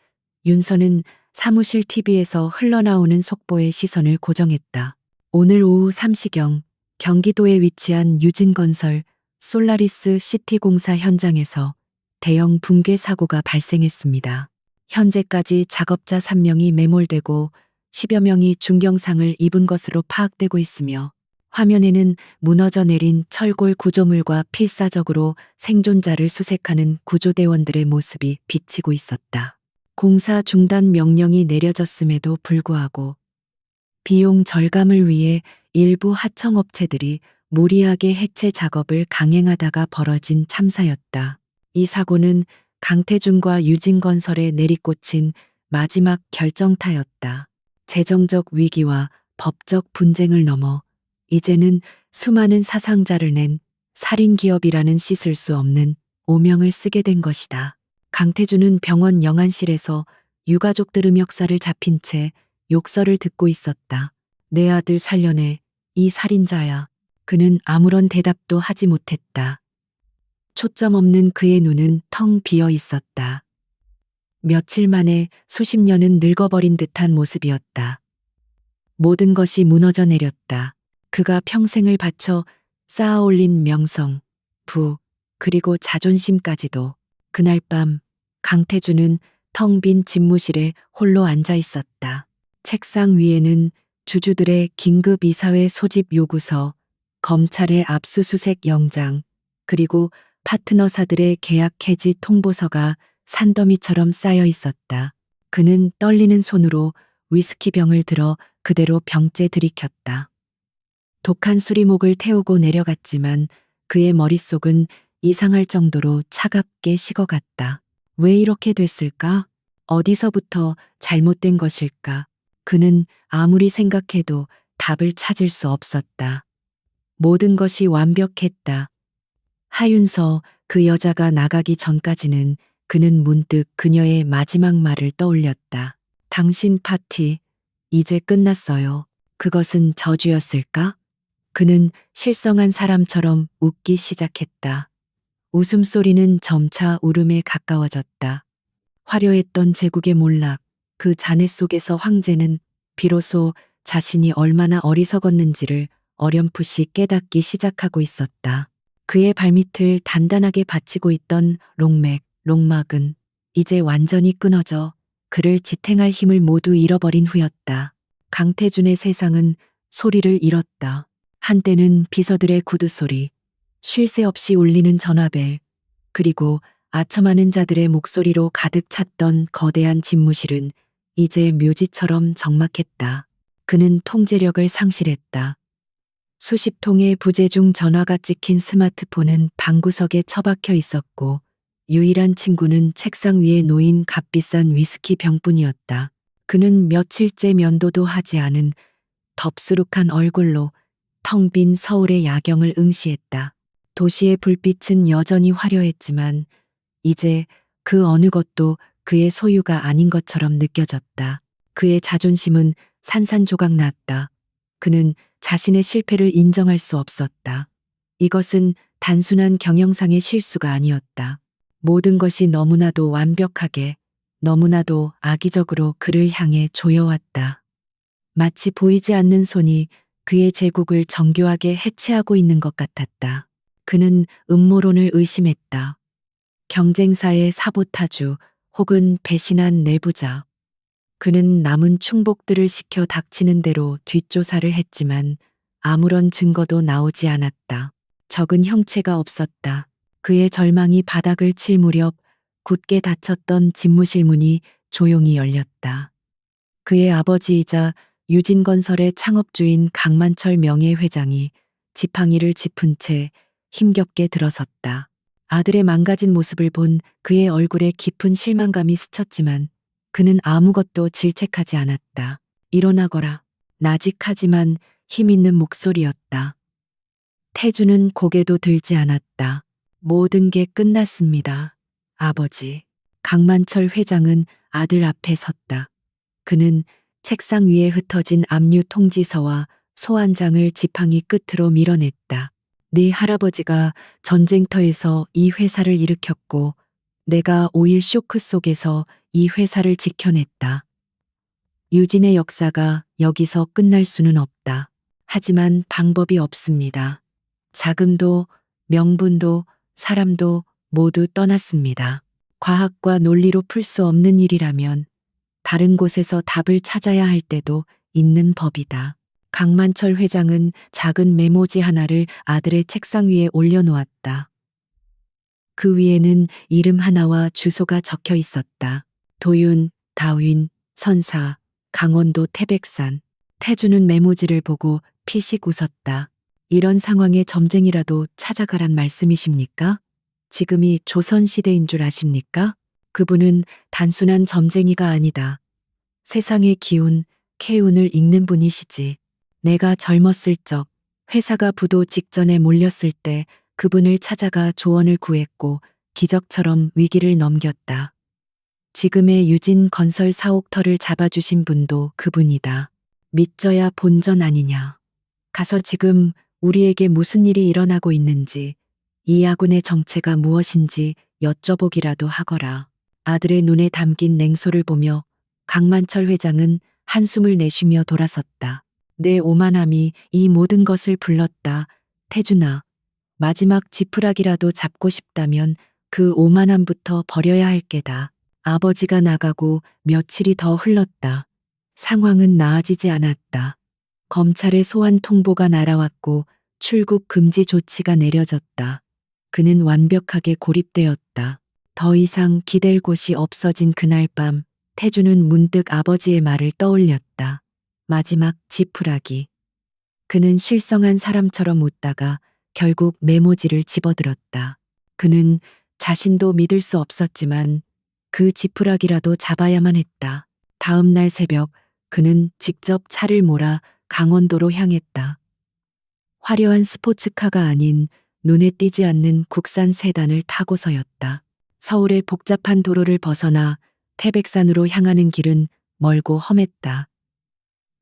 윤서는 사무실 TV에서 흘러나오는 속보의 시선을 고정했다. 오늘 오후 3시경 경기도에 위치한 유진건설 솔라리스 시티 공사 현장에서 대형 붕괴 사고가 발생했습니다. 현재까지 작업자 3명이 매몰되고 10여 명이 중경상을 입은 것으로 파악되고 있으며 화면에는 무너져 내린 철골 구조물과 필사적으로 생존자를 수색하는 구조대원들의 모습이 비치고 있었다. 공사 중단 명령이 내려졌음에도 불구하고 비용 절감을 위해 일부 하청업체들이 무리하게 해체 작업을 강행하다가 벌어진 참사였다. 이 사고는 강태준과 유진건설에 내리꽂힌 마지막 결정타였다. 재정적 위기와 법적 분쟁을 넘어 이제는 수많은 사상자를 낸 살인기업이라는 씻을 수 없는 오명을 쓰게 된 것이다. 강태준은 병원 영안실에서 유가족들 음역사를 잡힌 채 욕설을 듣고 있었다. 내 아들 살려내, 이 살인자야. 그는 아무런 대답도 하지 못했다. 초점 없는 그의 눈은 텅 비어 있었다. 며칠 만에 수십 년은 늙어버린 듯한 모습이었다. 모든 것이 무너져 내렸다. 그가 평생을 바쳐 쌓아올린 명성, 부, 그리고 자존심까지도. 그날 밤 강태준은 텅 빈 집무실에 홀로 앉아 있었다. 책상 위에는 주주들의 긴급 이사회 소집 요구서, 검찰의 압수수색 영장, 그리고 파트너사들의 계약 해지 통보서가 산더미처럼 쌓여 있었다. 그는 떨리는 손으로 위스키병을 들어 그대로 병째 들이켰다. 독한 술이 목을 태우고 내려갔지만 그의 머릿속은 이상할 정도로 차갑게 식어갔다. 왜 이렇게 됐을까? 어디서부터 잘못된 것일까? 그는 아무리 생각해도 답을 찾을 수 없었다. 모든 것이 완벽했다. 하윤서, 그 여자가 나가기 전까지는 그는 문득 그녀의 마지막 말을 떠올렸다. 당신 파티, 이제 끝났어요. 그것은 저주였을까? 그는 실성한 사람처럼 웃기 시작했다. 웃음소리는 점차 울음에 가까워졌다. 화려했던 제국의 몰락, 그 잔해 속에서 황제는 비로소 자신이 얼마나 어리석었는지를 어렴풋이 깨닫기 시작하고 있었다. 그의 발밑을 단단하게 받치고 있던 롱막은 이제 완전히 끊어져 그를 지탱할 힘을 모두 잃어버린 후였다. 강태준의 세상은 소리를 잃었다. 한때는 비서들의 구두소리, 쉴 새 없이 울리는 전화벨, 그리고 아첨하는 자들의 목소리로 가득 찼던 거대한 집무실은 이제 묘지처럼 적막했다. 그는 통제력을 상실했다. 수십 통의 부재중 전화가 찍힌 스마트폰은 방구석에 처박혀 있었고 유일한 친구는 책상 위에 놓인 값비싼 위스키 병뿐이었다. 그는 며칠째 면도도 하지 않은 덥수룩한 얼굴로 텅 빈 서울의 야경을 응시했다. 도시의 불빛은 여전히 화려했지만 이제 그 어느 것도 그의 소유가 아닌 것처럼 느껴졌다. 그의 자존심은 산산조각 났다. 그는 자신의 실패를 인정할 수 없었다. 이것은 단순한 경영상의 실수가 아니었다. 모든 것이 너무나도 완벽하게, 너무나도 악의적으로 그를 향해 조여왔다. 마치 보이지 않는 손이 그의 제국을 정교하게 해체하고 있는 것 같았다. 그는 음모론을 의심했다. 경쟁사의 사보타주 혹은 배신한 내부자. 그는 남은 충복들을 시켜 닥치는 대로 뒷조사를 했지만 아무런 증거도 나오지 않았다. 적은 형체가 없었다. 그의 절망이 바닥을 칠 무렵 굳게 닫혔던 집무실 문이 조용히 열렸다. 그의 아버지이자 유진건설의 창업주인 강만철 명예회장이 지팡이를 짚은 채 힘겹게 들어섰다. 아들의 망가진 모습을 본 그의 얼굴에 깊은 실망감이 스쳤지만 그는 아무것도 질책하지 않았다. 일어나거라. 나직하지만 힘있는 목소리였다. 태주는 고개도 들지 않았다. 모든 게 끝났습니다. 아버지. 강만철 회장은 아들 앞에 섰다. 그는 책상 위에 흩어진 압류 통지서와 소환장을 지팡이 끝으로 밀어냈다. 네 할아버지가 전쟁터에서 이 회사를 일으켰고 내가 오일 쇼크 속에서 이 회사를 지켜냈다. 유진의 역사가 여기서 끝날 수는 없다. 하지만 방법이 없습니다. 자금도 명분도 사람도 모두 떠났습니다. 과학과 논리로 풀 수 없는 일이라면 다른 곳에서 답을 찾아야 할 때도 있는 법이다. 강만철 회장은 작은 메모지 하나를 아들의 책상 위에 올려놓았다. 그 위에는 이름 하나와 주소가 적혀 있었다. 도윤, 다윈, 선사, 강원도 태백산. 태주는 메모지를 보고 피식 웃었다. 이런 상황에 점쟁이라도 찾아가란 말씀이십니까? 지금이 조선시대인 줄 아십니까? 그분은 단순한 점쟁이가 아니다. 세상의 기운, 케운을 읽는 분이시지. 내가 젊었을 적, 회사가 부도 직전에 몰렸을 때 그분을 찾아가 조언을 구했고 기적처럼 위기를 넘겼다. 지금의 유진 건설 사옥터를 잡아주신 분도 그분이다. 믿져야 본전 아니냐. 가서 지금 우리에게 무슨 일이 일어나고 있는지, 이 아군의 정체가 무엇인지 여쭤보기라도 하거라. 아들의 눈에 담긴 냉소를 보며 강만철 회장은 한숨을 내쉬며 돌아섰다. 내 오만함이 이 모든 것을 불렀다. 태준아, 마지막 지푸라기라도 잡고 싶다면 그 오만함부터 버려야 할 게다. 아버지가 나가고 며칠이 더 흘렀다. 상황은 나아지지 않았다. 검찰의 소환 통보가 날아왔고 출국 금지 조치가 내려졌다. 그는 완벽하게 고립되었다. 더 이상 기댈 곳이 없어진 그날 밤, 태주는 문득 아버지의 말을 떠올렸다. 마지막 지푸라기. 그는 실성한 사람처럼 웃다가 결국 메모지를 집어들었다. 그는 자신도 믿을 수 없었지만 그 지푸라기라도 잡아야만 했다. 다음 날 새벽 그는 직접 차를 몰아 강원도로 향했다. 화려한 스포츠카가 아닌 눈에 띄지 않는 국산 세단을 타고서였다. 서울의 복잡한 도로를 벗어나 태백산으로 향하는 길은 멀고 험했다.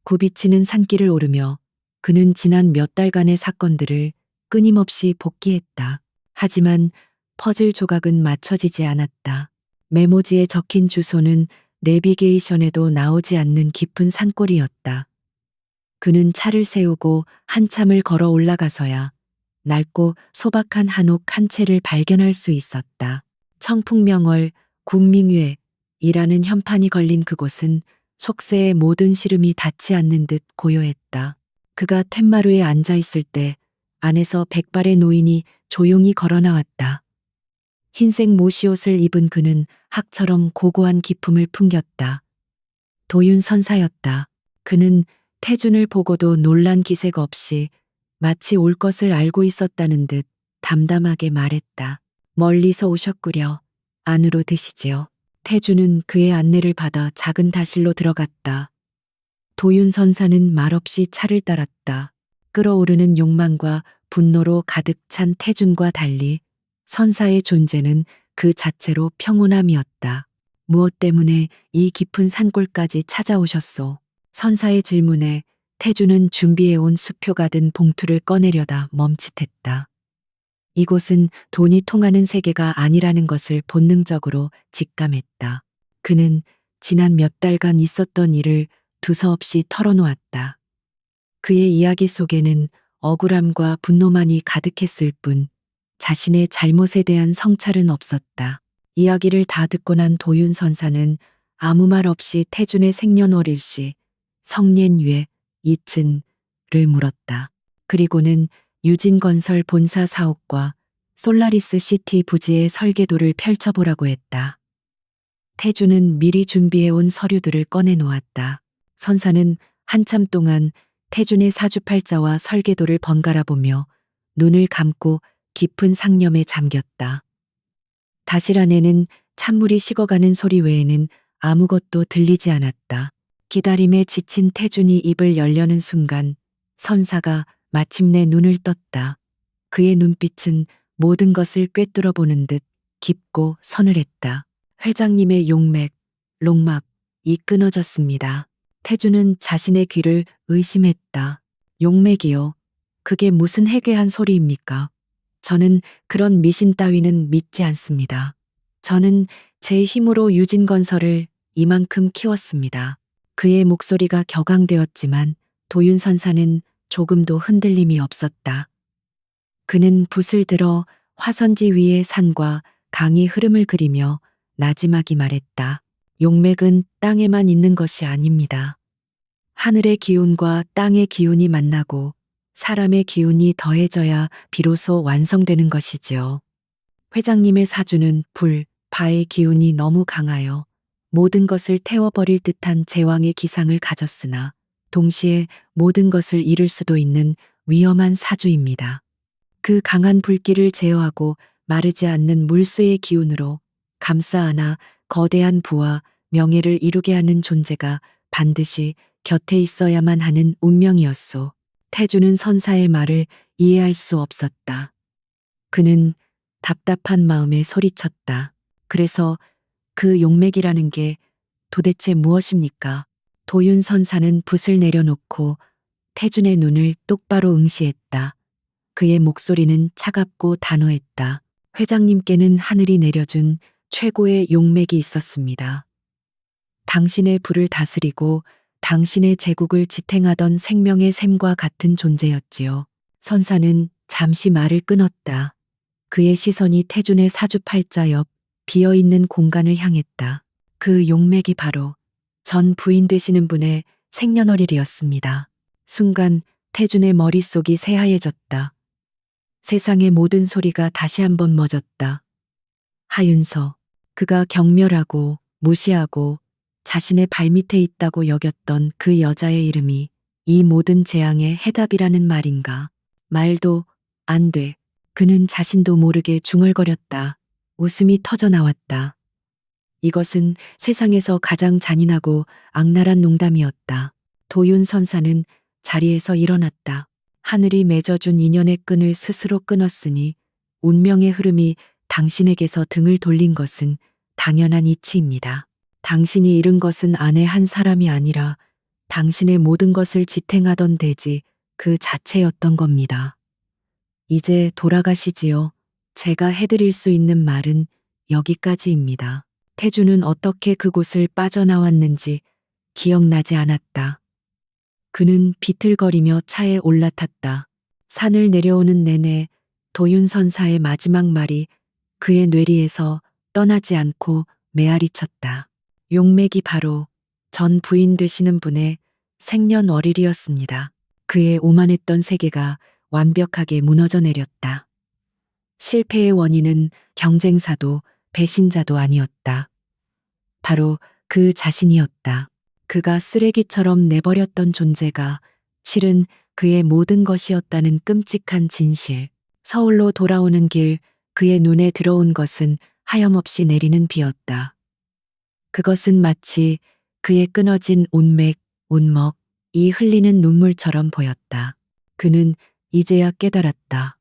굽이치는 산길을 오르며 그는 지난 몇 달간의 사건들을 끊임없이 복기했다. 하지만 퍼즐 조각은 맞춰지지 않았다. 메모지에 적힌 주소는 내비게이션에도 나오지 않는 깊은 산골이었다. 그는 차를 세우고 한참을 걸어 올라가서야 낡고 소박한 한옥 한 채를 발견할 수 있었다. 청풍명월 국민회이라는 현판이 걸린 그곳은 속세의 모든 시름이 닿지 않는 듯 고요했다. 그가 툇마루에 앉아 있을 때 안에서 백발의 노인이 조용히 걸어 나왔다. 흰색 모시옷을 입은 그는 학처럼 고고한 기품을 풍겼다. 도윤 선사였다. 그는 태준을 보고도 놀란 기색 없이 마치 올 것을 알고 있었다는 듯 담담하게 말했다. 멀리서 오셨구려. 안으로 드시지요. 태주는 그의 안내를 받아 작은 다실로 들어갔다. 도윤 선사는 말없이 차를 따랐다. 끓어오르는 욕망과 분노로 가득 찬 태준과 달리 선사의 존재는 그 자체로 평온함이었다. 무엇 때문에 이 깊은 산골까지 찾아오셨소? 선사의 질문에 태주는 준비해온 수표가 든 봉투를 꺼내려다 멈칫했다. 이곳은 돈이 통하는 세계가 아니라는 것을 본능적으로 직감했다. 그는 지난 몇 달간 있었던 일을 두서없이 털어놓았다. 그의 이야기 속에는 억울함과 분노만이 가득했을 뿐 자신의 잘못에 대한 성찰은 없었다. 이야기를 다 듣고 난 도윤 선사는 아무 말 없이 태준의 생년월일시, 성년외, 이춘을 물었다. 그리고는 유진건설 본사 사옥과 솔라리스 시티 부지의 설계도를 펼쳐보라고 했다. 태주는 미리 준비해온 서류들을 꺼내 놓았다. 선사는 한참 동안 태준의 사주팔자와 설계도를 번갈아 보며 눈을 감고 깊은 상념에 잠겼다. 다실 안에는 찬물이 식어가는 소리 외에는 아무것도 들리지 않았다. 기다림에 지친 태준이 입을 열려는 순간 선사가 마침내 눈을 떴다. 그의 눈빛은 모든 것을 꿰뚫어 보는 듯 깊고 서늘했다. 회장님의 용맥, 롱막이 끊어졌습니다. 태주는 자신의 귀를 의심했다. 용맥이요. 그게 무슨 해괴한 소리입니까? 저는 그런 미신 따위는 믿지 않습니다. 저는 제 힘으로 유진건설을 이만큼 키웠습니다. 그의 목소리가 격앙되었지만 도윤 선사는 조금도 흔들림이 없었다. 그는 붓을 들어 화선지 위의 산과 강의 흐름을 그리며 나지막이 말했다. 용맥은 땅에만 있는 것이 아닙니다. 하늘의 기운과 땅의 기운이 만나고 사람의 기운이 더해져야 비로소 완성되는 것이지요. 회장님의 사주는 불, 바의 기운이 너무 강하여 모든 것을 태워버릴 듯한 제왕의 기상을 가졌으나 동시에 모든 것을 잃을 수도 있는 위험한 사주입니다. 그 강한 불길을 제어하고 마르지 않는 물수의 기운으로 감싸 안아 거대한 부와 명예를 이루게 하는 존재가 반드시 곁에 있어야만 하는 운명이었소. 태주는 선사의 말을 이해할 수 없었다. 그는 답답한 마음에 소리쳤다. 그래서 그 용맥이라는 게 도대체 무엇입니까? 도윤 선사는 붓을 내려놓고 태준의 눈을 똑바로 응시했다. 그의 목소리는 차갑고 단호했다. 회장님께는 하늘이 내려준 최고의 용맥이 있었습니다. 당신의 부를 다스리고 당신의 제국을 지탱하던 생명의 샘과 같은 존재였지요. 선사는 잠시 말을 끊었다. 그의 시선이 태준의 사주팔자 옆 비어있는 공간을 향했다. 그 용맥이 바로 전 부인 되시는 분의 생년월일이었습니다. 순간 태준의 머릿속이 새하얘졌다. 세상의 모든 소리가 다시 한번 멎었다. 하윤서, 그가 경멸하고 무시하고 자신의 발밑에 있다고 여겼던 그 여자의 이름이 이 모든 재앙의 해답이라는 말인가. 말도 안 돼. 그는 자신도 모르게 중얼거렸다. 웃음이 터져 나왔다. 이것은 세상에서 가장 잔인하고 악랄한 농담이었다. 도윤 선사는 자리에서 일어났다. 하늘이 맺어준 인연의 끈을 스스로 끊었으니 운명의 흐름이 당신에게서 등을 돌린 것은 당연한 이치입니다. 당신이 잃은 것은 아내 한 사람이 아니라 당신의 모든 것을 지탱하던 대지 그 자체였던 겁니다. 이제 돌아가시지요. 제가 해드릴 수 있는 말은 여기까지입니다. 태주는 어떻게 그곳을 빠져나왔는지 기억나지 않았다. 그는 비틀거리며 차에 올라탔다. 산을 내려오는 내내 도윤 선사의 마지막 말이 그의 뇌리에서 떠나지 않고 메아리쳤다. 용맥이 바로 전 부인 되시는 분의 생년월일이었습니다. 그의 오만했던 세계가 완벽하게 무너져 내렸다. 실패의 원인은 경쟁사도 배신자도 아니었다. 바로 그 자신이었다. 그가 쓰레기처럼 내버렸던 존재가 실은 그의 모든 것이었다는 끔찍한 진실. 서울로 돌아오는 길 그의 눈에 들어온 것은 하염없이 내리는 비였다. 그것은 마치 그의 끊어진 운맥, 운먹, 이 흘리는 눈물처럼 보였다. 그는 이제야 깨달았다.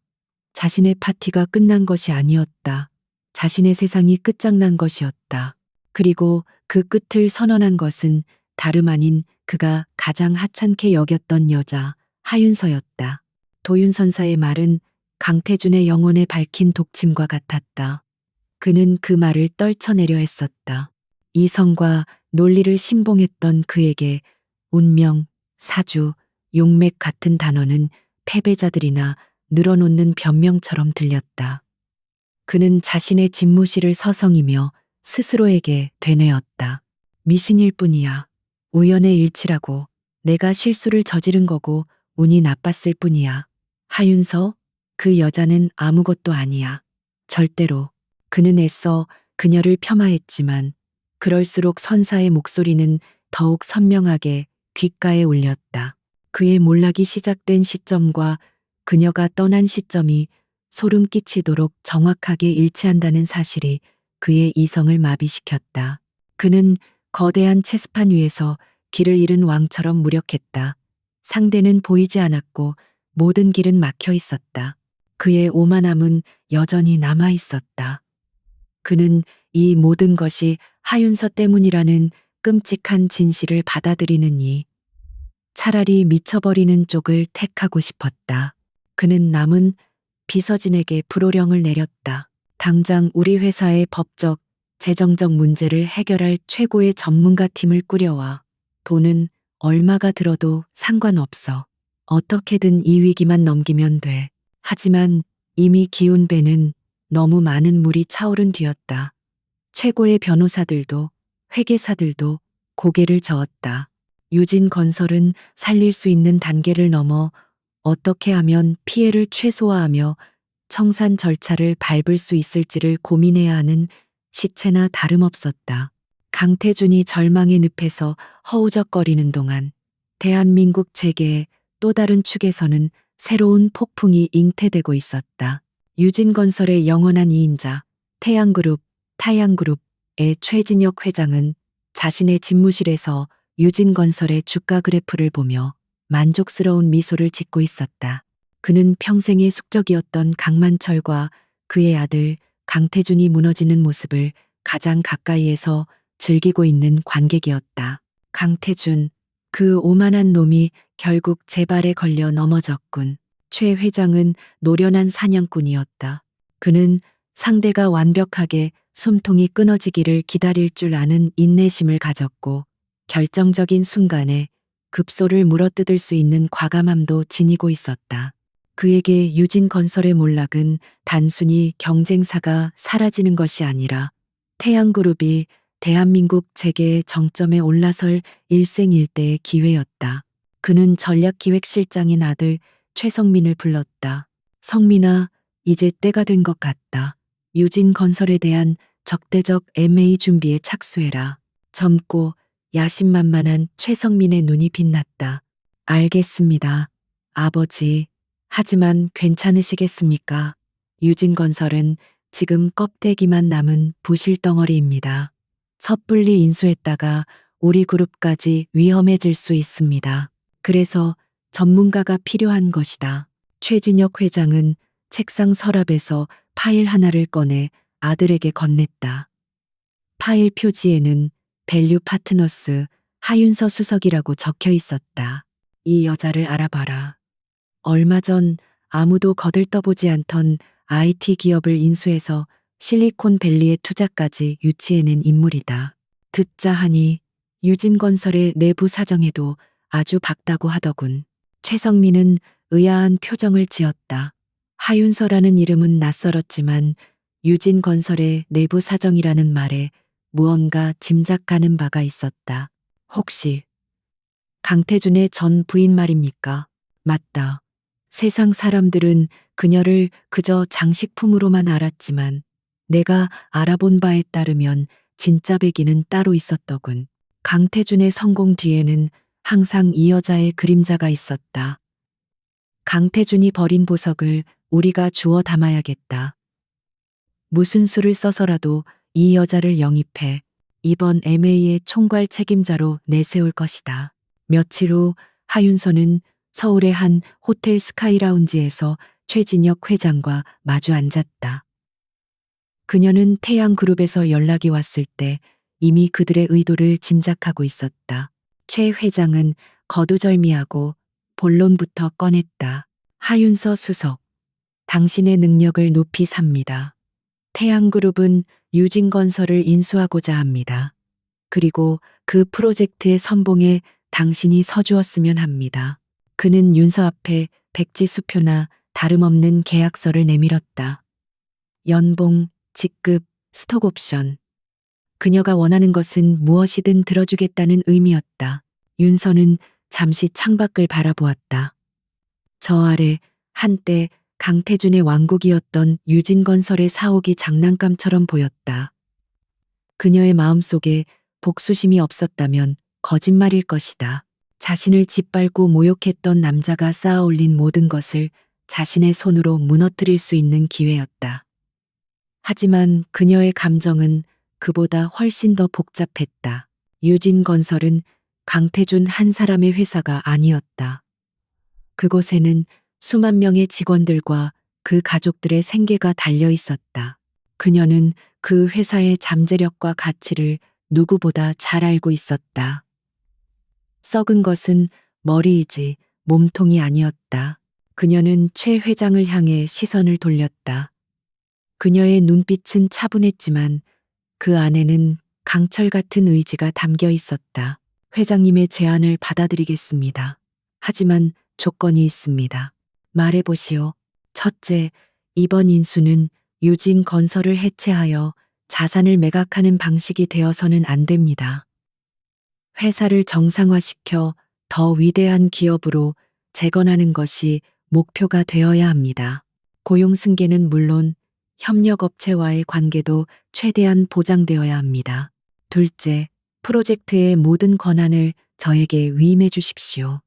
자신의 파티가 끝난 것이 아니었다. 자신의 세상이 끝장난 것이었다. 그리고 그 끝을 선언한 것은 다름 아닌 그가 가장 하찮게 여겼던 여자 하윤서였다. 도윤선사의 말은 강태준의 영혼에 밝힌 독침과 같았다. 그는 그 말을 떨쳐내려 했었다. 이성과 논리를 신봉했던 그에게 운명, 사주, 용맥 같은 단어는 패배자들이나 늘어놓는 변명처럼 들렸다. 그는 자신의 집무실을 서성이며 스스로에게 되뇌었다. 미신일 뿐이야. 우연의 일치라고. 내가 실수를 저지른 거고 운이 나빴을 뿐이야. 하윤서, 그 여자는 아무것도 아니야. 절대로. 그는 애써 그녀를 폄하했지만 그럴수록 선사의 목소리는 더욱 선명하게 귓가에 울렸다. 그의 몰락이 시작된 시점과 그녀가 떠난 시점이 소름 끼치도록 정확하게 일치한다는 사실이 그의 이성을 마비시켰다. 그는 거대한 체스판 위에서 길을 잃은 왕처럼 무력했다. 상대는 보이지 않았고 모든 길은 막혀 있었다. 그의 오만함은 여전히 남아 있었다. 그는 이 모든 것이 하윤서 때문이라는 끔찍한 진실을 받아들이느니 차라리 미쳐버리는 쪽을 택하고 싶었다. 그는 남은 비서진에게 불호령을 내렸다. 당장 우리 회사의 법적, 재정적 문제를 해결할 최고의 전문가 팀을 꾸려와. 돈은 얼마가 들어도 상관없어. 어떻게든 이 위기만 넘기면 돼. 하지만 이미 기운 배는 너무 많은 물이 차오른 뒤였다. 최고의 변호사들도 회계사들도 고개를 저었다. 유진 건설은 살릴 수 있는 단계를 넘어 어떻게 하면 피해를 최소화하며 청산 절차를 밟을 수 있을지를 고민해야 하는 시체나 다름없었다. 강태준이 절망의 늪에서 허우적거리는 동안 대한민국 재계의 또 다른 축에서는 새로운 폭풍이 잉태되고 있었다. 유진건설의 영원한 이인자 태양그룹, 타양그룹의 최진혁 회장은 자신의 집무실에서 유진건설의 주가 그래프를 보며 만족스러운 미소를 짓고 있었다. 그는 평생의 숙적이었던 강만철과 그의 아들 강태준이 무너지는 모습을 가장 가까이에서 즐기고 있는 관객이었다. 강태준, 그 오만한 놈이 결국 제 발에 걸려 넘어졌군. 최 회장은 노련한 사냥꾼이었다. 그는 상대가 완벽하게 숨통이 끊어지기를 기다릴 줄 아는 인내심을 가졌고 결정적인 순간에 급소를 물어뜯을 수 있는 과감함도 지니고 있었다. 그에게 유진건설의 몰락은 단순히 경쟁사가 사라지는 것이 아니라 태양그룹이 대한민국 재계의 정점에 올라설 일생일대의 기회였다. 그는 전략기획실장인 아들 최성민을 불렀다. 성민아, 이제 때가 된 것 같다. 유진건설에 대한 적대적 M&A 준비에 착수해라. 젊고 야심만만한 최성민의 눈이 빛났다. 알겠습니다. 아버지. 하지만 괜찮으시겠습니까? 유진건설은 지금 껍데기만 남은 부실덩어리입니다. 섣불리 인수했다가 우리 그룹까지 위험해질 수 있습니다. 그래서 전문가가 필요한 것이다. 최진혁 회장은 책상 서랍에서 파일 하나를 꺼내 아들에게 건넸다. 파일 표지에는 밸류 파트너스 하윤서 수석이라고 적혀 있었다. 이 여자를 알아봐라. 얼마 전 아무도 거들떠보지 않던 IT 기업을 인수해서 실리콘밸리의 투자까지 유치해낸 인물이다. 듣자 하니 유진건설의 내부 사정에도 아주 밝다고 하더군. 최성민은 의아한 표정을 지었다. 하윤서라는 이름은 낯설었지만 유진건설의 내부 사정이라는 말에 무언가 짐작가는 바가 있었다. 혹시 강태준의 전 부인 말입니까? 맞다. 세상 사람들은 그녀를 그저 장식품으로만 알았지만 내가 알아본 바에 따르면 진짜 배기는 따로 있었더군. 강태준의 성공 뒤에는 항상 이 여자의 그림자가 있었다. 강태준이 버린 보석을 우리가 주워 담아야겠다. 무슨 수를 써서라도 이 여자를 영입해 이번 MA의 총괄 책임자로 내세울 것이다. 며칠 후 하윤서는 서울의 한 호텔 스카이라운지에서 최진혁 회장과 마주 앉았다. 그녀는 태양그룹에서 연락이 왔을 때 이미 그들의 의도를 짐작하고 있었다. 최 회장은 거두절미하고 본론부터 꺼냈다. 하윤서 수석, 당신의 능력을 높이 삽니다. 태양그룹은 유진건설을 인수하고자 합니다. 그리고 그 프로젝트의 선봉에 당신이 서주었으면 합니다. 그는 윤서 앞에 백지수표나 다름없는 계약서를 내밀었다. 연봉, 직급, 스톡옵션. 그녀가 원하는 것은 무엇이든 들어주겠다는 의미였다. 윤서는 잠시 창밖을 바라보았다. 저 아래 한때 강태준의 왕국이었던 유진건설의 사옥이 장난감처럼 보였다. 그녀의 마음속에 복수심이 없었다면 거짓말일 것이다. 자신을 짓밟고 모욕했던 남자가 쌓아올린 모든 것을 자신의 손으로 무너뜨릴 수 있는 기회였다. 하지만 그녀의 감정은 그보다 훨씬 더 복잡했다. 유진건설은 강태준 한 사람의 회사가 아니었다. 그곳에는 수만 명의 직원들과 그 가족들의 생계가 달려 있었다. 그녀는 그 회사의 잠재력과 가치를 누구보다 잘 알고 있었다. 썩은 것은 머리이지 몸통이 아니었다. 그녀는 최 회장을 향해 시선을 돌렸다. 그녀의 눈빛은 차분했지만 그 안에는 강철 같은 의지가 담겨 있었다. 회장님의 제안을 받아들이겠습니다. 하지만 조건이 있습니다. 말해보시오. 첫째, 이번 인수는 유진건설을 해체하여 자산을 매각하는 방식이 되어서는 안 됩니다. 회사를 정상화시켜 더 위대한 기업으로 재건하는 것이 목표가 되어야 합니다. 고용 승계는 물론 협력업체와의 관계도 최대한 보장되어야 합니다. 둘째, 프로젝트의 모든 권한을 저에게 위임해 주십시오.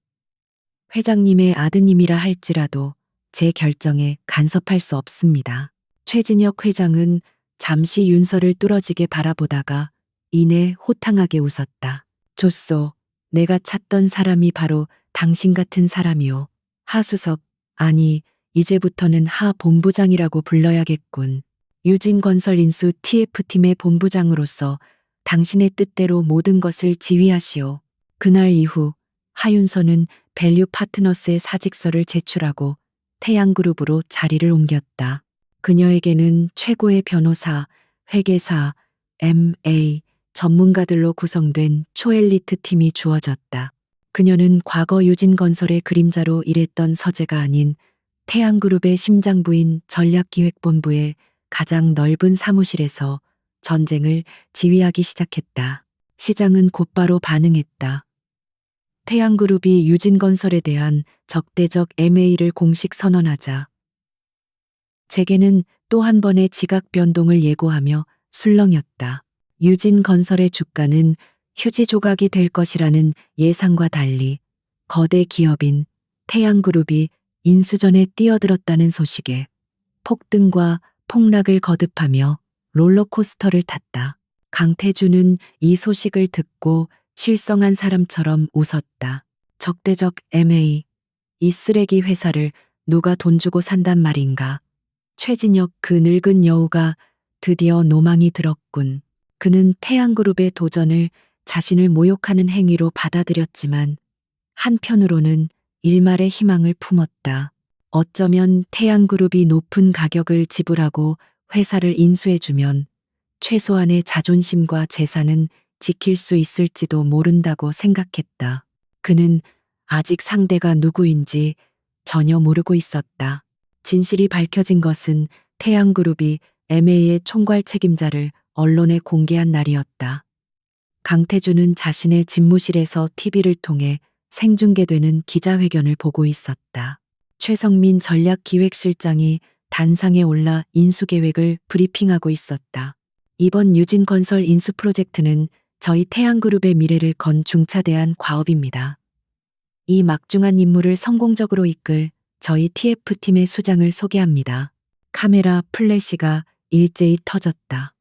회장님의 아드님이라 할지라도 제 결정에 간섭할 수 없습니다. 최진혁 회장은 잠시 윤서를 뚫어지게 바라보다가 이내 호탕하게 웃었다. 좋소. 내가 찾던 사람이 바로 당신 같은 사람이오. 하수석, 아니, 이제부터는 하 본부장이라고 불러야겠군. 유진건설 인수 TF팀의 본부장으로서 당신의 뜻대로 모든 것을 지휘하시오. 그날 이후 하윤서는 밸류 파트너스의 사직서를 제출하고 태양그룹으로 자리를 옮겼다. 그녀에게는 최고의 변호사, 회계사, MA, 전문가들로 구성된 초엘리트 팀이 주어졌다. 그녀는 과거 유진건설의 그림자로 일했던 서재가 아닌 태양그룹의 심장부인 전략기획본부의 가장 넓은 사무실에서 전쟁을 지휘하기 시작했다. 시장은 곧바로 반응했다. 태양그룹이 유진건설에 대한 적대적 MA를 공식 선언하자 재계는 또 한 번의 지각 변동을 예고하며 술렁였다. 유진건설의 주가는 휴지 조각이 될 것이라는 예상과 달리 거대 기업인 태양그룹이 인수전에 뛰어들었다는 소식에 폭등과 폭락을 거듭하며 롤러코스터를 탔다. 강태준은 이 소식을 듣고 실성한 사람처럼 웃었다. 적대적 MA, 이 쓰레기 회사를 누가 돈 주고 산단 말인가. 최진혁 그 늙은 여우가 드디어 노망이 들었군. 그는 태양그룹의 도전을 자신을 모욕하는 행위로 받아들였지만 한편으로는 일말의 희망을 품었다. 어쩌면 태양그룹이 높은 가격을 지불하고 회사를 인수해주면 최소한의 자존심과 재산은 지킬 수 있을지도 모른다고 생각했다. 그는 아직 상대가 누구인지 전혀 모르고 있었다. 진실이 밝혀진 것은 태양그룹이 MA의 총괄 책임자를 언론에 공개한 날이었다. 강태준은 자신의 집무실에서 TV를 통해 생중계되는 기자회견을 보고 있었다. 최성민 전략기획실장이 단상에 올라 인수계획을 브리핑하고 있었다. 이번 유진건설 인수 프로젝트는 저희 태양그룹의 미래를 건 중차대한 과업입니다. 이 막중한 임무를 성공적으로 이끌 저희 TF팀의 수장을 소개합니다. 카메라 플래시가 일제히 터졌다.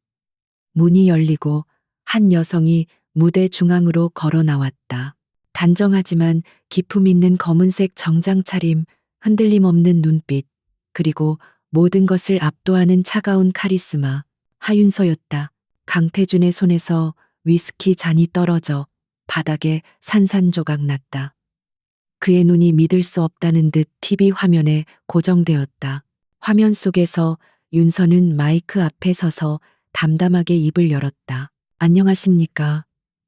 문이 열리고 한 여성이 무대 중앙으로 걸어 나왔다. 단정하지만 기품 있는 검은색 정장 차림, 흔들림 없는 눈빛, 그리고 모든 것을 압도하는 차가운 카리스마, 하윤서였다. 강태준의 손에서 위스키 잔이 떨어져 바닥에 산산조각 났다. 그의 눈이 믿을 수 없다는 듯 TV 화면에 고정되었다. 화면 속에서 윤서는 마이크 앞에 서서 담담하게 입을 열었다. 안녕하십니까.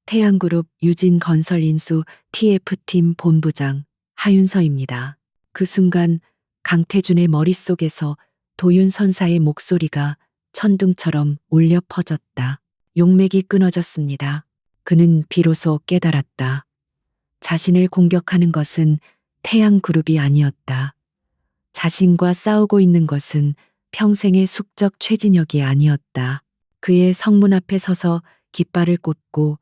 태양그룹 유진건설 인수 TF팀 본부장 하윤서입니다. 그 순간 강태준의 머릿속에서 도윤 선사의 목소리가 천둥처럼 울려 퍼졌다. 용맥이 끊어졌습니다. 그는 비로소 깨달았다. 자신을 공격하는 것은 태양그룹이 아니었다. 자신과 싸우고 있는 것은 평생의 숙적 최진혁이 아니었다. 그의 성문 앞에 서서 깃발을 꽂고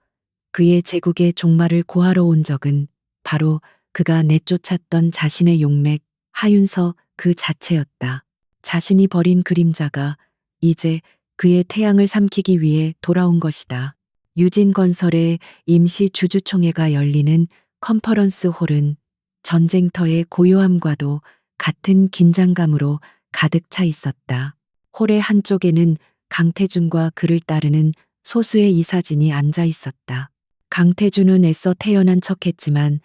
그의 제국의 종말을 고하러 온 적은 바로 그가 내쫓았던 자신의 용맥, 하윤서 그 자체였다. 자신이 버린 그림자가 이제 그의 태양을 삼키기 위해 돌아온 것이다. 유진건설의 임시 주주총회가 열리는 컨퍼런스 홀은 전쟁터의 고요함과도 같은 긴장감으로 가득 차 있었다. 홀의 한쪽에는 강태준과 그를 따르는 소수의 이사진이 앉아 있었다. 강태준은 애써 태연한 척했지만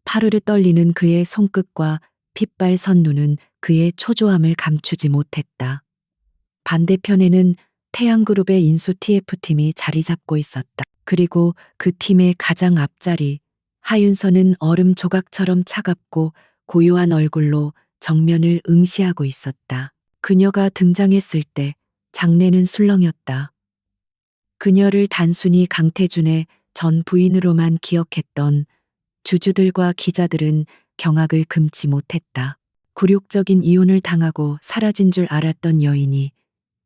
파르르 떨리는 그의 손끝과 핏발 선 눈은 그의 초조함을 감추지 못했다. 반대편에는 태양그룹의 인수 TF팀이 자리 잡고 있었다. 그리고 그 팀의 가장 앞자리, 하윤서는 얼음 조각처럼 차갑고 고요한 얼굴로 정면을 응시하고 있었다. 그녀가 등장했을 때 장내는 술렁였다. 그녀를 단순히 강태준의 전 부인으로만 기억했던 주주들과 기자들은 경악을 금치 못했다. 굴욕적인 이혼을 당하고 사라진 줄 알았던 여인이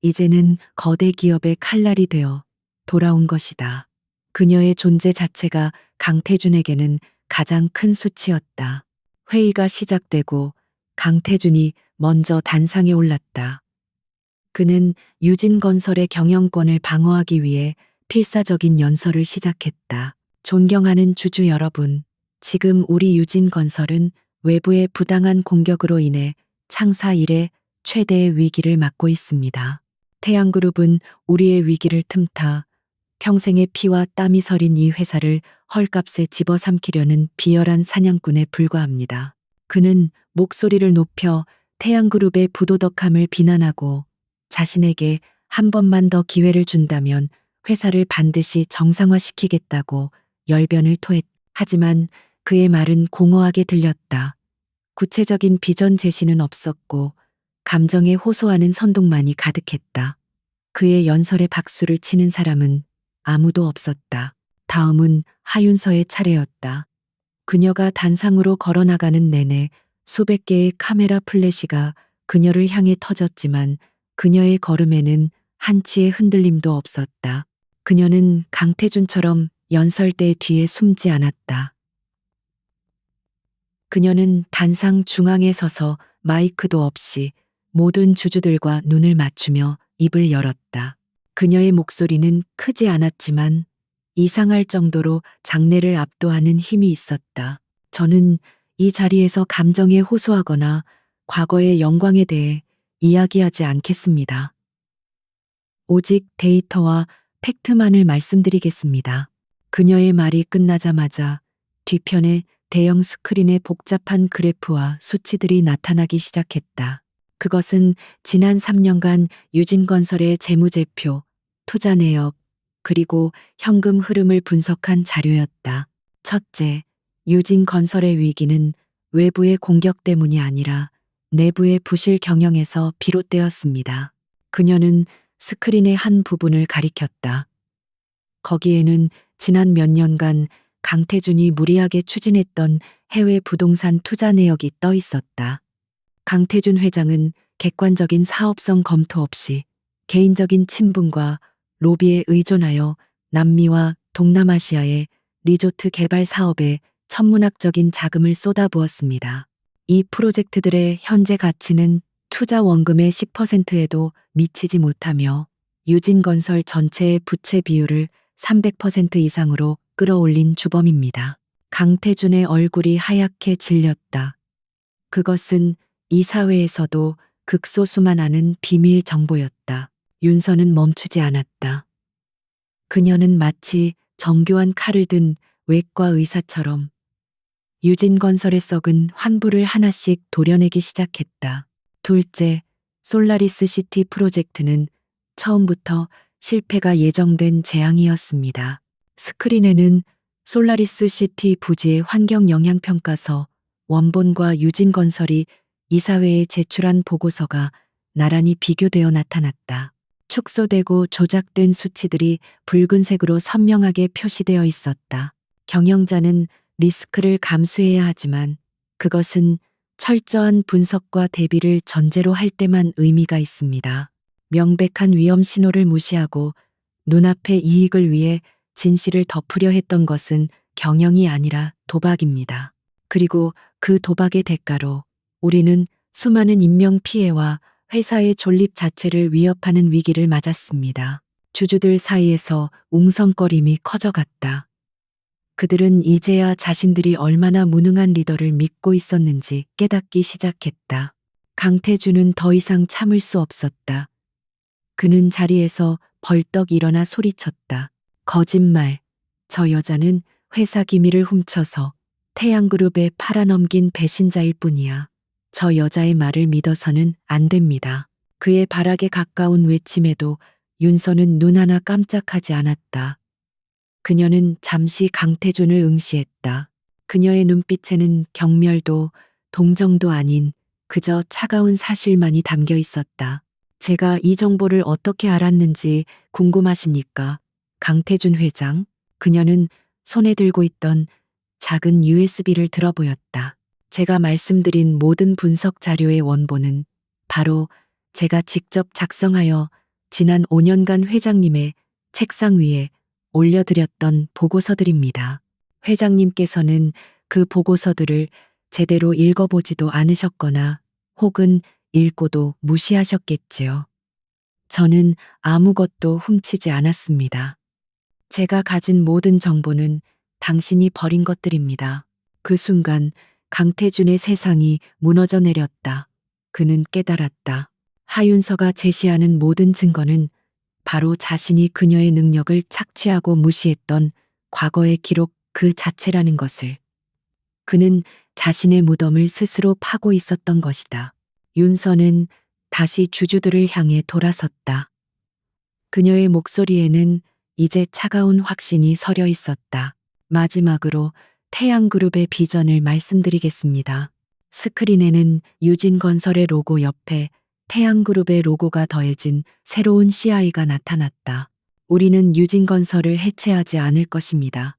이제는 거대 기업의 칼날이 되어 돌아온 것이다. 그녀의 존재 자체가 강태준에게는 가장 큰 수치였다. 회의가 시작되고 강태준이 먼저 단상에 올랐다. 그는 유진건설의 경영권을 방어하기 위해 필사적인 연설을 시작했다. 존경하는 주주 여러분, 지금 우리 유진건설은 외부의 부당한 공격으로 인해 창사 이래 최대의 위기를 맞고 있습니다. 태양그룹은 우리의 위기를 틈타 평생의 피와 땀이 서린 이 회사를 헐값에 집어삼키려는 비열한 사냥꾼에 불과합니다. 그는 목소리를 높여 태양그룹의 부도덕함을 비난하고 자신에게 한 번만 더 기회를 준다면 회사를 반드시 정상화시키겠다고 열변을 토했. 하지만 그의 말은 공허하게 들렸다. 구체적인 비전 제시는 없었고 감정에 호소하는 선동만이 가득했다. 그의 연설에 박수를 치는 사람은 아무도 없었다. 다음은 하윤서의 차례였다. 그녀가 단상으로 걸어나가는 내내 수백 개의 카메라 플래시가 그녀를 향해 터졌지만 그녀의 걸음에는 한치의 흔들림도 없었다. 그녀는 강태준처럼 연설대 뒤에 숨지 않았다. 그녀는 단상 중앙에 서서 마이크도 없이 모든 주주들과 눈을 맞추며 입을 열었다. 그녀의 목소리는 크지 않았지만 이상할 정도로 장내를 압도하는 힘이 있었다. 저는 이 자리에서 감정에 호소하거나 과거의 영광에 대해 이야기하지 않겠습니다. 오직 데이터와 팩트만을 말씀드리겠습니다. 그녀의 말이 끝나자마자 뒤편에 대형 스크린에 복잡한 그래프와 수치들이 나타나기 시작했다. 그것은 지난 3년간 유진건설의 재무제표, 투자 내역, 그리고 현금 흐름을 분석한 자료였다. 첫째, 유진건설의 위기는 외부의 공격 때문이 아니라 내부의 부실 경영에서 비롯되었습니다. 그녀는 스크린의 한 부분을 가리켰다. 거기에는 지난 몇 년간 강태준이 무리하게 추진했던 해외 부동산 투자 내역이 떠 있었다. 강태준 회장은 객관적인 사업성 검토 없이 개인적인 친분과 로비에 의존하여 남미와 동남아시아의 리조트 개발 사업에 천문학적인 자금을 쏟아부었습니다. 이 프로젝트들의 현재 가치는 투자 원금의 10%에도 미치지 못하며 유진건설 전체의 부채 비율을 300% 이상으로 끌어올린 주범입니다. 강태준의 얼굴이 하얗게 질렸다. 그것은 이 사회에서도 극소수만 아는 비밀 정보였다. 윤서는 멈추지 않았다. 그녀는 마치 정교한 칼을 든 외과 의사처럼 유진건설의 썩은 환부를 하나씩 도려내기 시작했다. 둘째, 솔라리스 시티 프로젝트는 처음부터 실패가 예정된 재앙이었습니다. 스크린에는 솔라리스 시티 부지의 환경 영향 평가서 원본과 유진건설이 이사회에 제출한 보고서가 나란히 비교되어 나타났다. 축소되고 조작된 수치들이 붉은색으로 선명하게 표시되어 있었다. 경영자는 리스크를 감수해야 하지만 그것은 철저한 분석과 대비를 전제로 할 때만 의미가 있습니다. 명백한 위험 신호를 무시하고 눈앞의 이익을 위해 진실을 덮으려 했던 것은 경영이 아니라 도박입니다. 그리고 그 도박의 대가로 우리는 수많은 인명 피해와 회사의 존립 자체를 위협하는 위기를 맞았습니다. 주주들 사이에서 웅성거림이 커져갔다. 그들은 이제야 자신들이 얼마나 무능한 리더를 믿고 있었는지 깨닫기 시작했다. 강태준은 더 이상 참을 수 없었다. 그는 자리에서 벌떡 일어나 소리쳤다. 거짓말. 저 여자는 회사 기밀을 훔쳐서 태양그룹에 팔아넘긴 배신자일 뿐이야. 저 여자의 말을 믿어서는 안 됩니다. 그의 발악에 가까운 외침에도 윤서는 눈 하나 깜짝하지 않았다. 그녀는 잠시 강태준을 응시했다. 그녀의 눈빛에는 경멸도 동정도 아닌 그저 차가운 사실만이 담겨 있었다. 제가 이 정보를 어떻게 알았는지 궁금하십니까? 강태준 회장. 그녀는 손에 들고 있던 작은 USB를 들어보였다. 제가 말씀드린 모든 분석 자료의 원본은 바로 제가 직접 작성하여 지난 5년간 회장님의 책상 위에 올려드렸던 보고서들입니다. 회장님께서는 그 보고서들을 제대로 읽어보지도 않으셨거나 혹은 읽고도 무시하셨겠지요. 저는 아무것도 훔치지 않았습니다. 제가 가진 모든 정보는 당신이 버린 것들입니다. 그 순간 강태준의 세상이 무너져 내렸다. 그는 깨달았다. 하윤서가 제시하는 모든 증거는 바로 자신이 그녀의 능력을 착취하고 무시했던 과거의 기록 그 자체라는 것을. 그는 자신의 무덤을 스스로 파고 있었던 것이다. 윤서는 다시 주주들을 향해 돌아섰다. 그녀의 목소리에는 이제 차가운 확신이 서려 있었다. 마지막으로 태양그룹의 비전을 말씀드리겠습니다. 스크린에는 유진건설의 로고 옆에 태양그룹의 로고가 더해진 새로운 CI가 나타났다. 우리는 유진건설을 해체하지 않을 것입니다.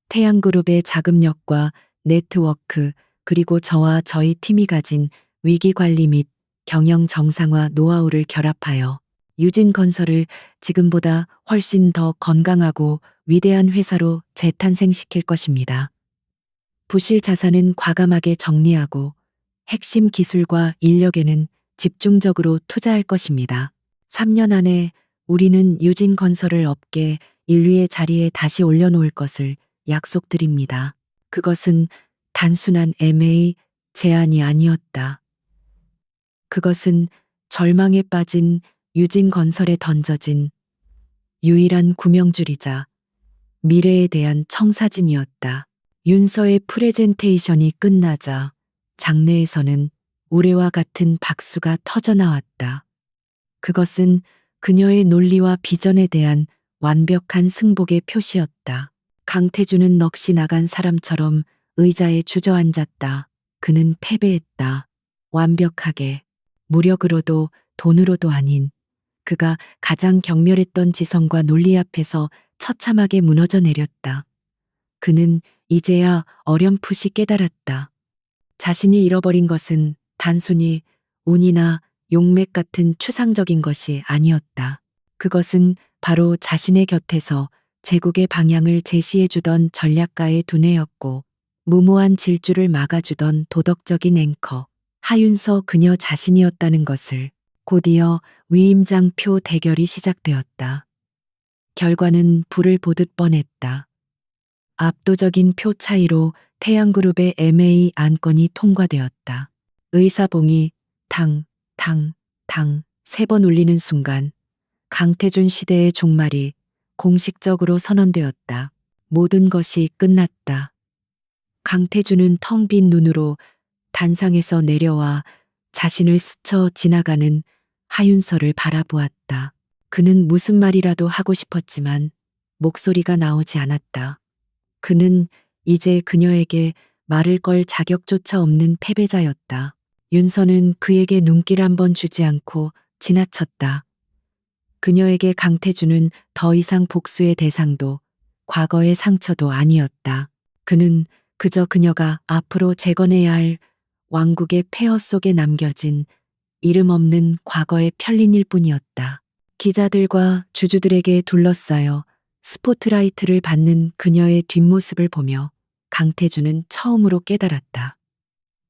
태양그룹의 자금력과 네트워크 그리고 저와 저희 팀이 가진 위기관리 및 경영 정상화 노하우를 결합하여 유진건설을 지금보다 훨씬 더 건강하고 위대한 회사로 재탄생시킬 것입니다. 부실 자산은 과감하게 정리하고 핵심 기술과 인력에는 집중적으로 투자할 것입니다. 3년 안에 우리는 유진건설을 업계 1위의 자리에 다시 올려놓을 것을 약속드립니다. 그것은 단순한 M&A 제안이 아니었다. 그것은 절망에 빠진 유진건설에 던져진 유일한 구명줄이자 미래에 대한 청사진이었다. 윤서의 프레젠테이션이 끝나자 장내에서는 우레와 같은 박수가 터져나왔다. 그것은 그녀의 논리와 비전에 대한 완벽한 승복의 표시였다. 강태준은 넋이 나간 사람처럼 의자에 주저앉았다. 그는 패배했다. 완벽하게. 무력으로도 돈으로도 아닌 그가 가장 경멸했던 지성과 논리 앞에서 처참하게 무너져 내렸다. 그는 이제야 어렴풋이 깨달았다. 자신이 잃어버린 것은 단순히 운이나 용맥 같은 추상적인 것이 아니었다. 그것은 바로 자신의 곁에서 제국의 방향을 제시해주던 전략가의 두뇌였고 무모한 질주를 막아주던 도덕적인 앵커. 하윤서 그녀 자신이었다는 것을. 곧이어 위임장표 대결이 시작되었다. 결과는 불을 보듯 뻔했다. 압도적인 표 차이로 태양그룹의 MA 안건이 통과되었다. 의사봉이 당, 당, 당 3번 울리는 순간 강태준 시대의 종말이 공식적으로 선언되었다. 모든 것이 끝났다. 강태준은 텅 빈 눈으로 단상에서 내려와 자신을 스쳐 지나가는 하윤서를 바라보았다. 그는 무슨 말이라도 하고 싶었지만 목소리가 나오지 않았다. 그는 이제 그녀에게 말을 걸 자격조차 없는 패배자였다. 윤서는 그에게 눈길 한 번 주지 않고 지나쳤다. 그녀에게 강태준은 더 이상 복수의 대상도 과거의 상처도 아니었다. 그는 그저 그녀가 앞으로 재건해야 할 왕국의 폐허 속에 남겨진 이름 없는 과거의 편린일 뿐이었다. 기자들과 주주들에게 둘러싸여 스포트라이트를 받는 그녀의 뒷모습을 보며 강태준은 처음으로 깨달았다.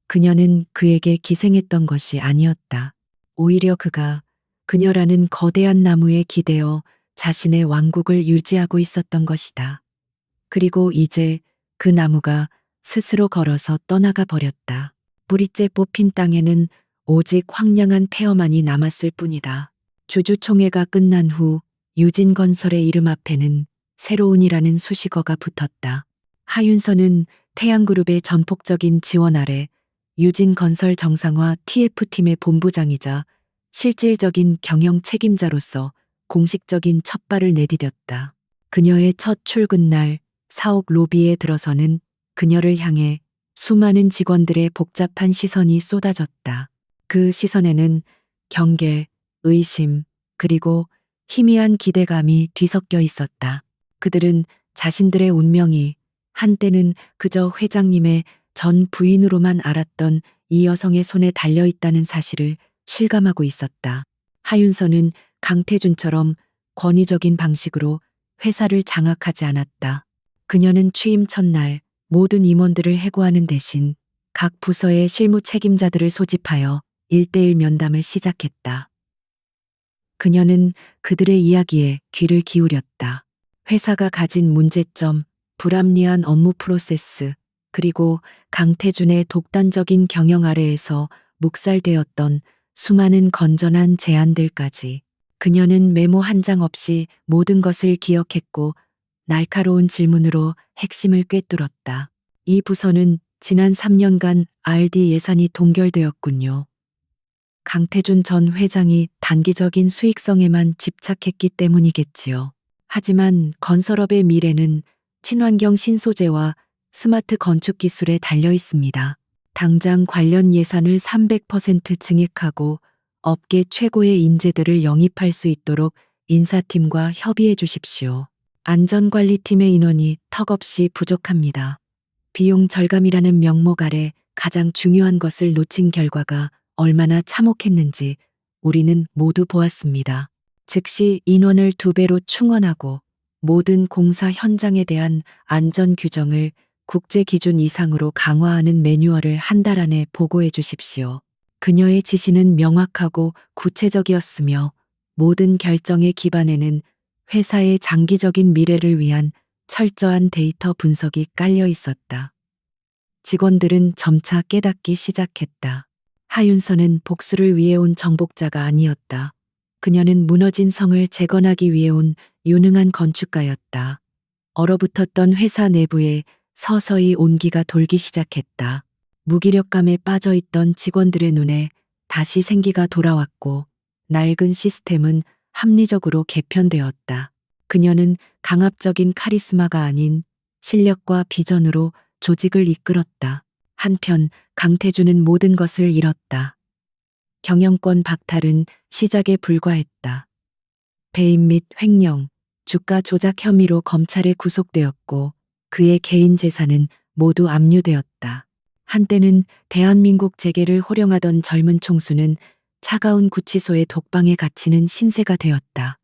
그녀는 그에게 기생했던 것이 아니었다. 오히려 그가 그녀라는 거대한 나무에 기대어 자신의 왕국을 유지하고 있었던 것이다. 그리고 이제 그 나무가 스스로 걸어서 떠나가 버렸다. 뿌리째 뽑힌 땅에는 오직 황량한 폐허만이 남았을 뿐이다. 주주총회가 끝난 후 유진건설의 이름 앞에는 새로운이라는 수식어가 붙었다. 하윤서는 태양그룹의 전폭적인 지원 아래 유진건설 정상화 TF팀의 본부장이자 실질적인 경영 책임자로서 공식적인 첫발을 내디뎠다. 그녀의 첫 출근 날 사옥 로비에 들어서는 그녀를 향해 수많은 직원들의 복잡한 시선이 쏟아졌다. 그 시선에는 경계, 의심, 그리고 희미한 기대감이 뒤섞여 있었다. 그들은 자신들의 운명이 한때는 그저 회장님의 전 부인으로만 알았던 이 여성의 손에 달려 있다는 사실을 실감하고 있었다. 하윤서는 강태준처럼 권위적인 방식으로 회사를 장악하지 않았다. 그녀는 취임 첫날 모든 임원들을 해고하는 대신 각 부서의 실무 책임자들을 소집하여 1대1 면담을 시작했다. 그녀는 그들의 이야기에 귀를 기울였다. 회사가 가진 문제점, 불합리한 업무 프로세스, 그리고 강태준의 독단적인 경영 아래에서 묵살되었던 수많은 건전한 제안들까지. 그녀는 메모 한 장 없이 모든 것을 기억했고 날카로운 질문으로 핵심을 꿰뚫었다. 이 부서는 지난 3년간 R&D 예산이 동결되었군요. 강태준 전 회장이 단기적인 수익성에만 집착했기 때문이겠지요. 하지만 건설업의 미래는 친환경 신소재와 스마트 건축 기술에 달려 있습니다. 당장 관련 예산을 300% 증액하고 업계 최고의 인재들을 영입할 수 있도록 인사팀과 협의해 주십시오. 안전관리팀의 인원이 턱없이 부족합니다. 비용 절감이라는 명목 아래 가장 중요한 것을 놓친 결과가 얼마나 참혹했는지 우리는 모두 보았습니다. 즉시 인원을 2배로 충원하고 모든 공사 현장에 대한 안전 규정을 국제 기준 이상으로 강화하는 매뉴얼을 한 달 안에 보고해 주십시오. 그녀의 지시는 명확하고 구체적이었으며 모든 결정의 기반에는 회사의 장기적인 미래를 위한 철저한 데이터 분석이 깔려 있었다. 직원들은 점차 깨닫기 시작했다. 하윤서는 복수를 위해 온 정복자가 아니었다. 그녀는 무너진 성을 재건하기 위해 온 유능한 건축가였다. 얼어붙었던 회사 내부에 서서히 온기가 돌기 시작했다. 무기력감에 빠져 있던 직원들의 눈에 다시 생기가 돌아왔고 낡은 시스템은 합리적으로 개편되었다. 그녀는 강압적인 카리스마가 아닌 실력과 비전으로 조직을 이끌었다. 한편 강태준은 모든 것을 잃었다. 경영권 박탈은 시작에 불과했다. 배임 및 횡령, 주가 조작 혐의로 검찰에 구속되었고 그의 개인 재산은 모두 압류되었다. 한때는 대한민국 재계를 호령하던 젊은 총수는 차가운 구치소의 독방에 갇히는 신세가 되었다.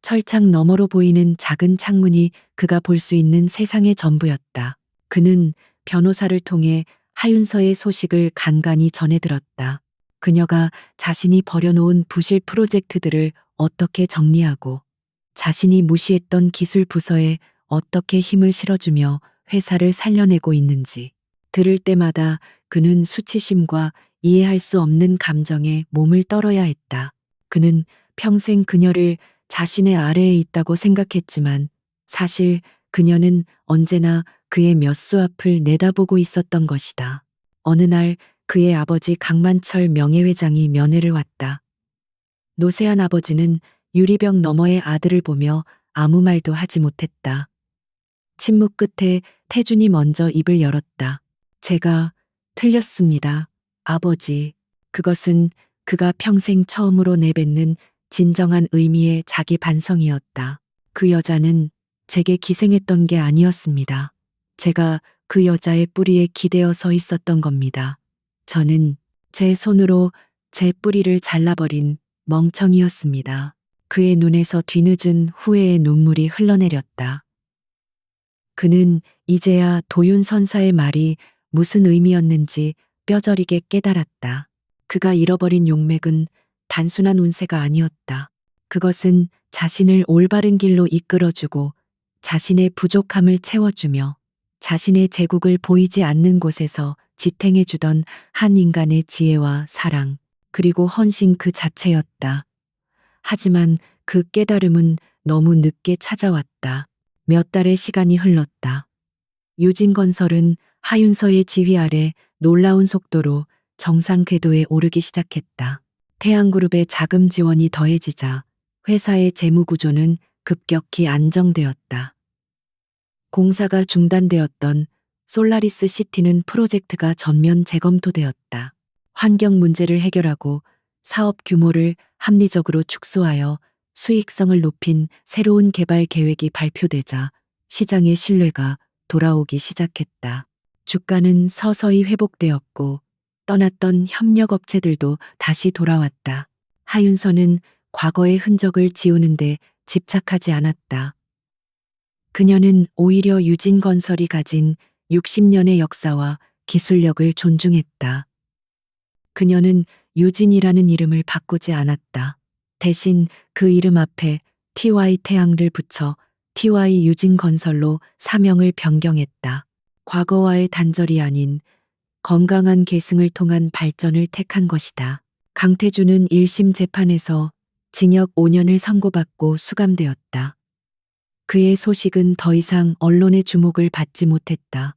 철창 너머로 보이는 작은 창문이 그가 볼 수 있는 세상의 전부였다. 그는 변호사를 통해 하윤서의 소식을 간간히 전해 들었다. 그녀가 자신이 버려놓은 부실 프로젝트들을 어떻게 정리하고 자신이 무시했던 기술 부서에 어떻게 힘을 실어주며 회사를 살려내고 있는지 들을 때마다 그는 수치심과 이해할 수 없는 감정에 몸을 떨어야 했다. 그는 평생 그녀를 자신의 아래에 있다고 생각했지만 사실 그녀는 언제나 그의 몇 수 앞을 내다보고 있었던 것이다. 어느 날 그의 아버지 강만철 명예회장이 면회를 왔다. 노쇠한 아버지는 유리병 너머의 아들을 보며 아무 말도 하지 못했다. 침묵 끝에 태준이 먼저 입을 열었다. 제가 틀렸습니다. 아버지. 그것은 그가 평생 처음으로 내뱉는 진정한 의미의 자기 반성이었다. 그 여자는 제게 기생했던 게 아니었습니다. 제가 그 여자의 뿌리에 기대어 서 있었던 겁니다. 저는 제 손으로 제 뿌리를 잘라버린 멍청이였습니다. 그의 눈에서 뒤늦은 후회의 눈물이 흘러내렸다. 그는 이제야 도윤 선사의 말이 무슨 의미였는지 뼈저리게 깨달았다. 그가 잃어버린 용맥은 단순한 운세가 아니었다. 그것은 자신을 올바른 길로 이끌어주고 자신의 부족함을 채워주며 자신의 제국을 보이지 않는 곳에서 지탱해주던 한 인간의 지혜와 사랑, 그리고 헌신 그 자체였다. 하지만 그 깨달음은 너무 늦게 찾아왔다. 몇 달의 시간이 흘렀다. 유진건설은 하윤서의 지휘 아래 놀라운 속도로 정상 궤도에 오르기 시작했다. 태양그룹의 자금 지원이 더해지자 회사의 재무 구조는 급격히 안정되었다. 공사가 중단되었던 솔라리스 시티는 프로젝트가 전면 재검토되었다. 환경 문제를 해결하고 사업 규모를 합리적으로 축소하여 수익성을 높인 새로운 개발 계획이 발표되자 시장의 신뢰가 돌아오기 시작했다. 주가는 서서히 회복되었고 떠났던 협력업체들도 다시 돌아왔다. 하윤서는 과거의 흔적을 지우는데 집착하지 않았다. 그녀는 오히려 유진건설이 가진 60년의 역사와 기술력을 존중했다. 그녀는 유진이라는 이름을 바꾸지 않았다. 대신 그 이름 앞에 TY 태양을 붙여 TY 유진건설로 사명을 변경했다. 과거와의 단절이 아닌 건강한 계승을 통한 발전을 택한 것이다. 강태준은 1심 재판에서 징역 5년을 선고받고 수감되었다. 그의 소식은 더 이상 언론의 주목을 받지 못했다.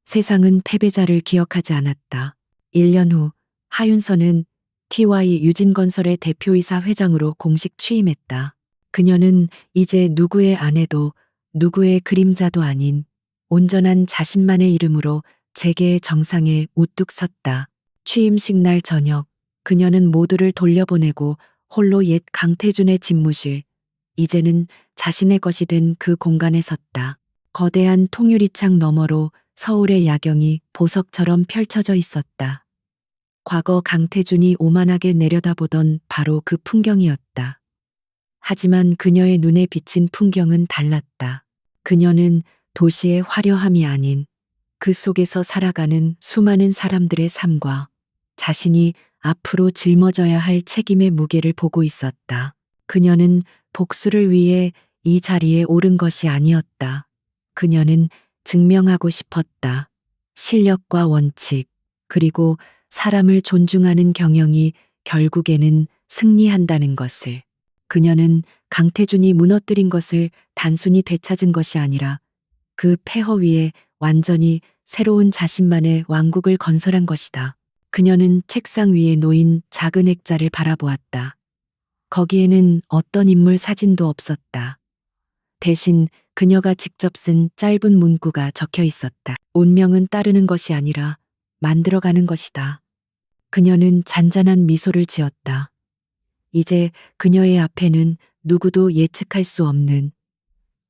세상은 패배자를 기억하지 않았다. 1년 후 하윤서는 TY 유진건설의 대표이사 회장으로 공식 취임했다. 그녀는 이제 누구의 아내도 누구의 그림자도 아닌 온전한 자신만의 이름으로 재계의 정상에 우뚝 섰다. 취임식 날 저녁 그녀는 모두를 돌려보내고 홀로 옛 강태준의 집무실, 이제는 자신의 것이 된 그 공간에 섰다. 거대한 통유리창 너머로 서울의 야경이 보석처럼 펼쳐져 있었다. 과거 강태준이 오만하게 내려다보던 바로 그 풍경이었다. 하지만 그녀의 눈에 비친 풍경은 달랐다. 그녀는 도시의 화려함이 아닌 그 속에서 살아가는 수많은 사람들의 삶과 자신이 앞으로 짊어져야 할 책임의 무게를 보고 있었다. 그녀는 복수를 위해 이 자리에 오른 것이 아니었다. 그녀는 증명하고 싶었다. 실력과 원칙, 그리고 사람을 존중하는 경영이 결국에는 승리한다는 것을. 그녀는 강태준이 무너뜨린 것을 단순히 되찾은 것이 아니라 그 폐허 위에 완전히 새로운 자신만의 왕국을 건설한 것이다. 그녀는 책상 위에 놓인 작은 액자를 바라보았다. 거기에는 어떤 인물 사진도 없었다. 대신 그녀가 직접 쓴 짧은 문구가 적혀 있었다. 운명은 따르는 것이 아니라 만들어가는 것이다. 그녀는 잔잔한 미소를 지었다. 이제 그녀의 앞에는 누구도 예측할 수 없는,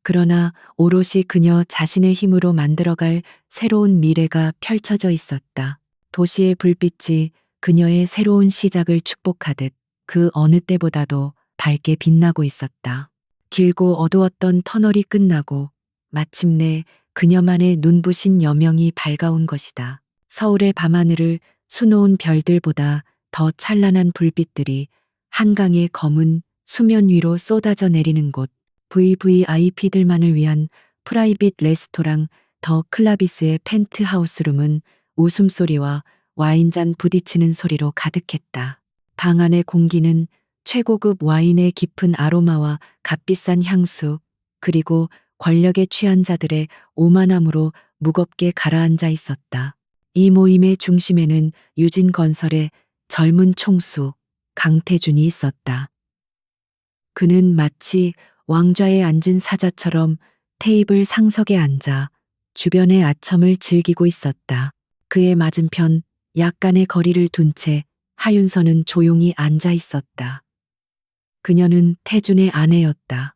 그러나 오롯이 그녀 자신의 힘으로 만들어갈 새로운 미래가 펼쳐져 있었다. 도시의 불빛이 그녀의 새로운 시작을 축복하듯 그 어느 때보다도 밝게 빛나고 있었다. 길고 어두웠던 터널이 끝나고 마침내 그녀만의 눈부신 여명이 밝아온 것이다. 서울의 밤하늘을 수놓은 별들보다 더 찬란한 불빛들이 한강의 검은 수면 위로 쏟아져 내리는 곳, VVIP들만을 위한 프라이빗 레스토랑 더 클라비스의 펜트하우스룸은 웃음소리와 와인잔 부딪히는 소리로 가득했다. 방 안의 공기는 최고급 와인의 깊은 아로마와 값비싼 향수, 그리고 권력에 취한 자들의 오만함으로 무겁게 가라앉아 있었다. 이 모임의 중심에는 유진건설의 젊은 총수 강태준이 있었다. 그는 마치 왕좌에 앉은 사자처럼 테이블 상석에 앉아 주변의 아첨을 즐기고 있었다. 그의 맞은편 약간의 거리를 둔 채 하윤서는 조용히 앉아 있었다. 그녀는 태준의 아내였다.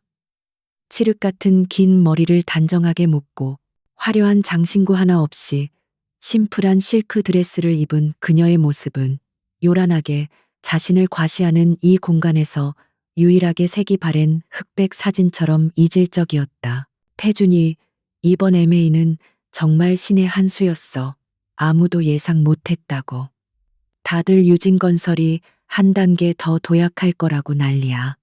칠흑 같은 긴 머리를 단정하게 묶고 화려한 장신구 하나 없이 심플한 실크 드레스를 입은 그녀의 모습은 요란하게 자신을 과시하는 이 공간에서 유일하게 색이 바랜 흑백 사진처럼 이질적이었다. 태준이 이번 MA는 정말 신의 한 수였어. 아무도 예상 못했다고. 다들 유진건설이 한 단계 더 도약할 거라고 난리야.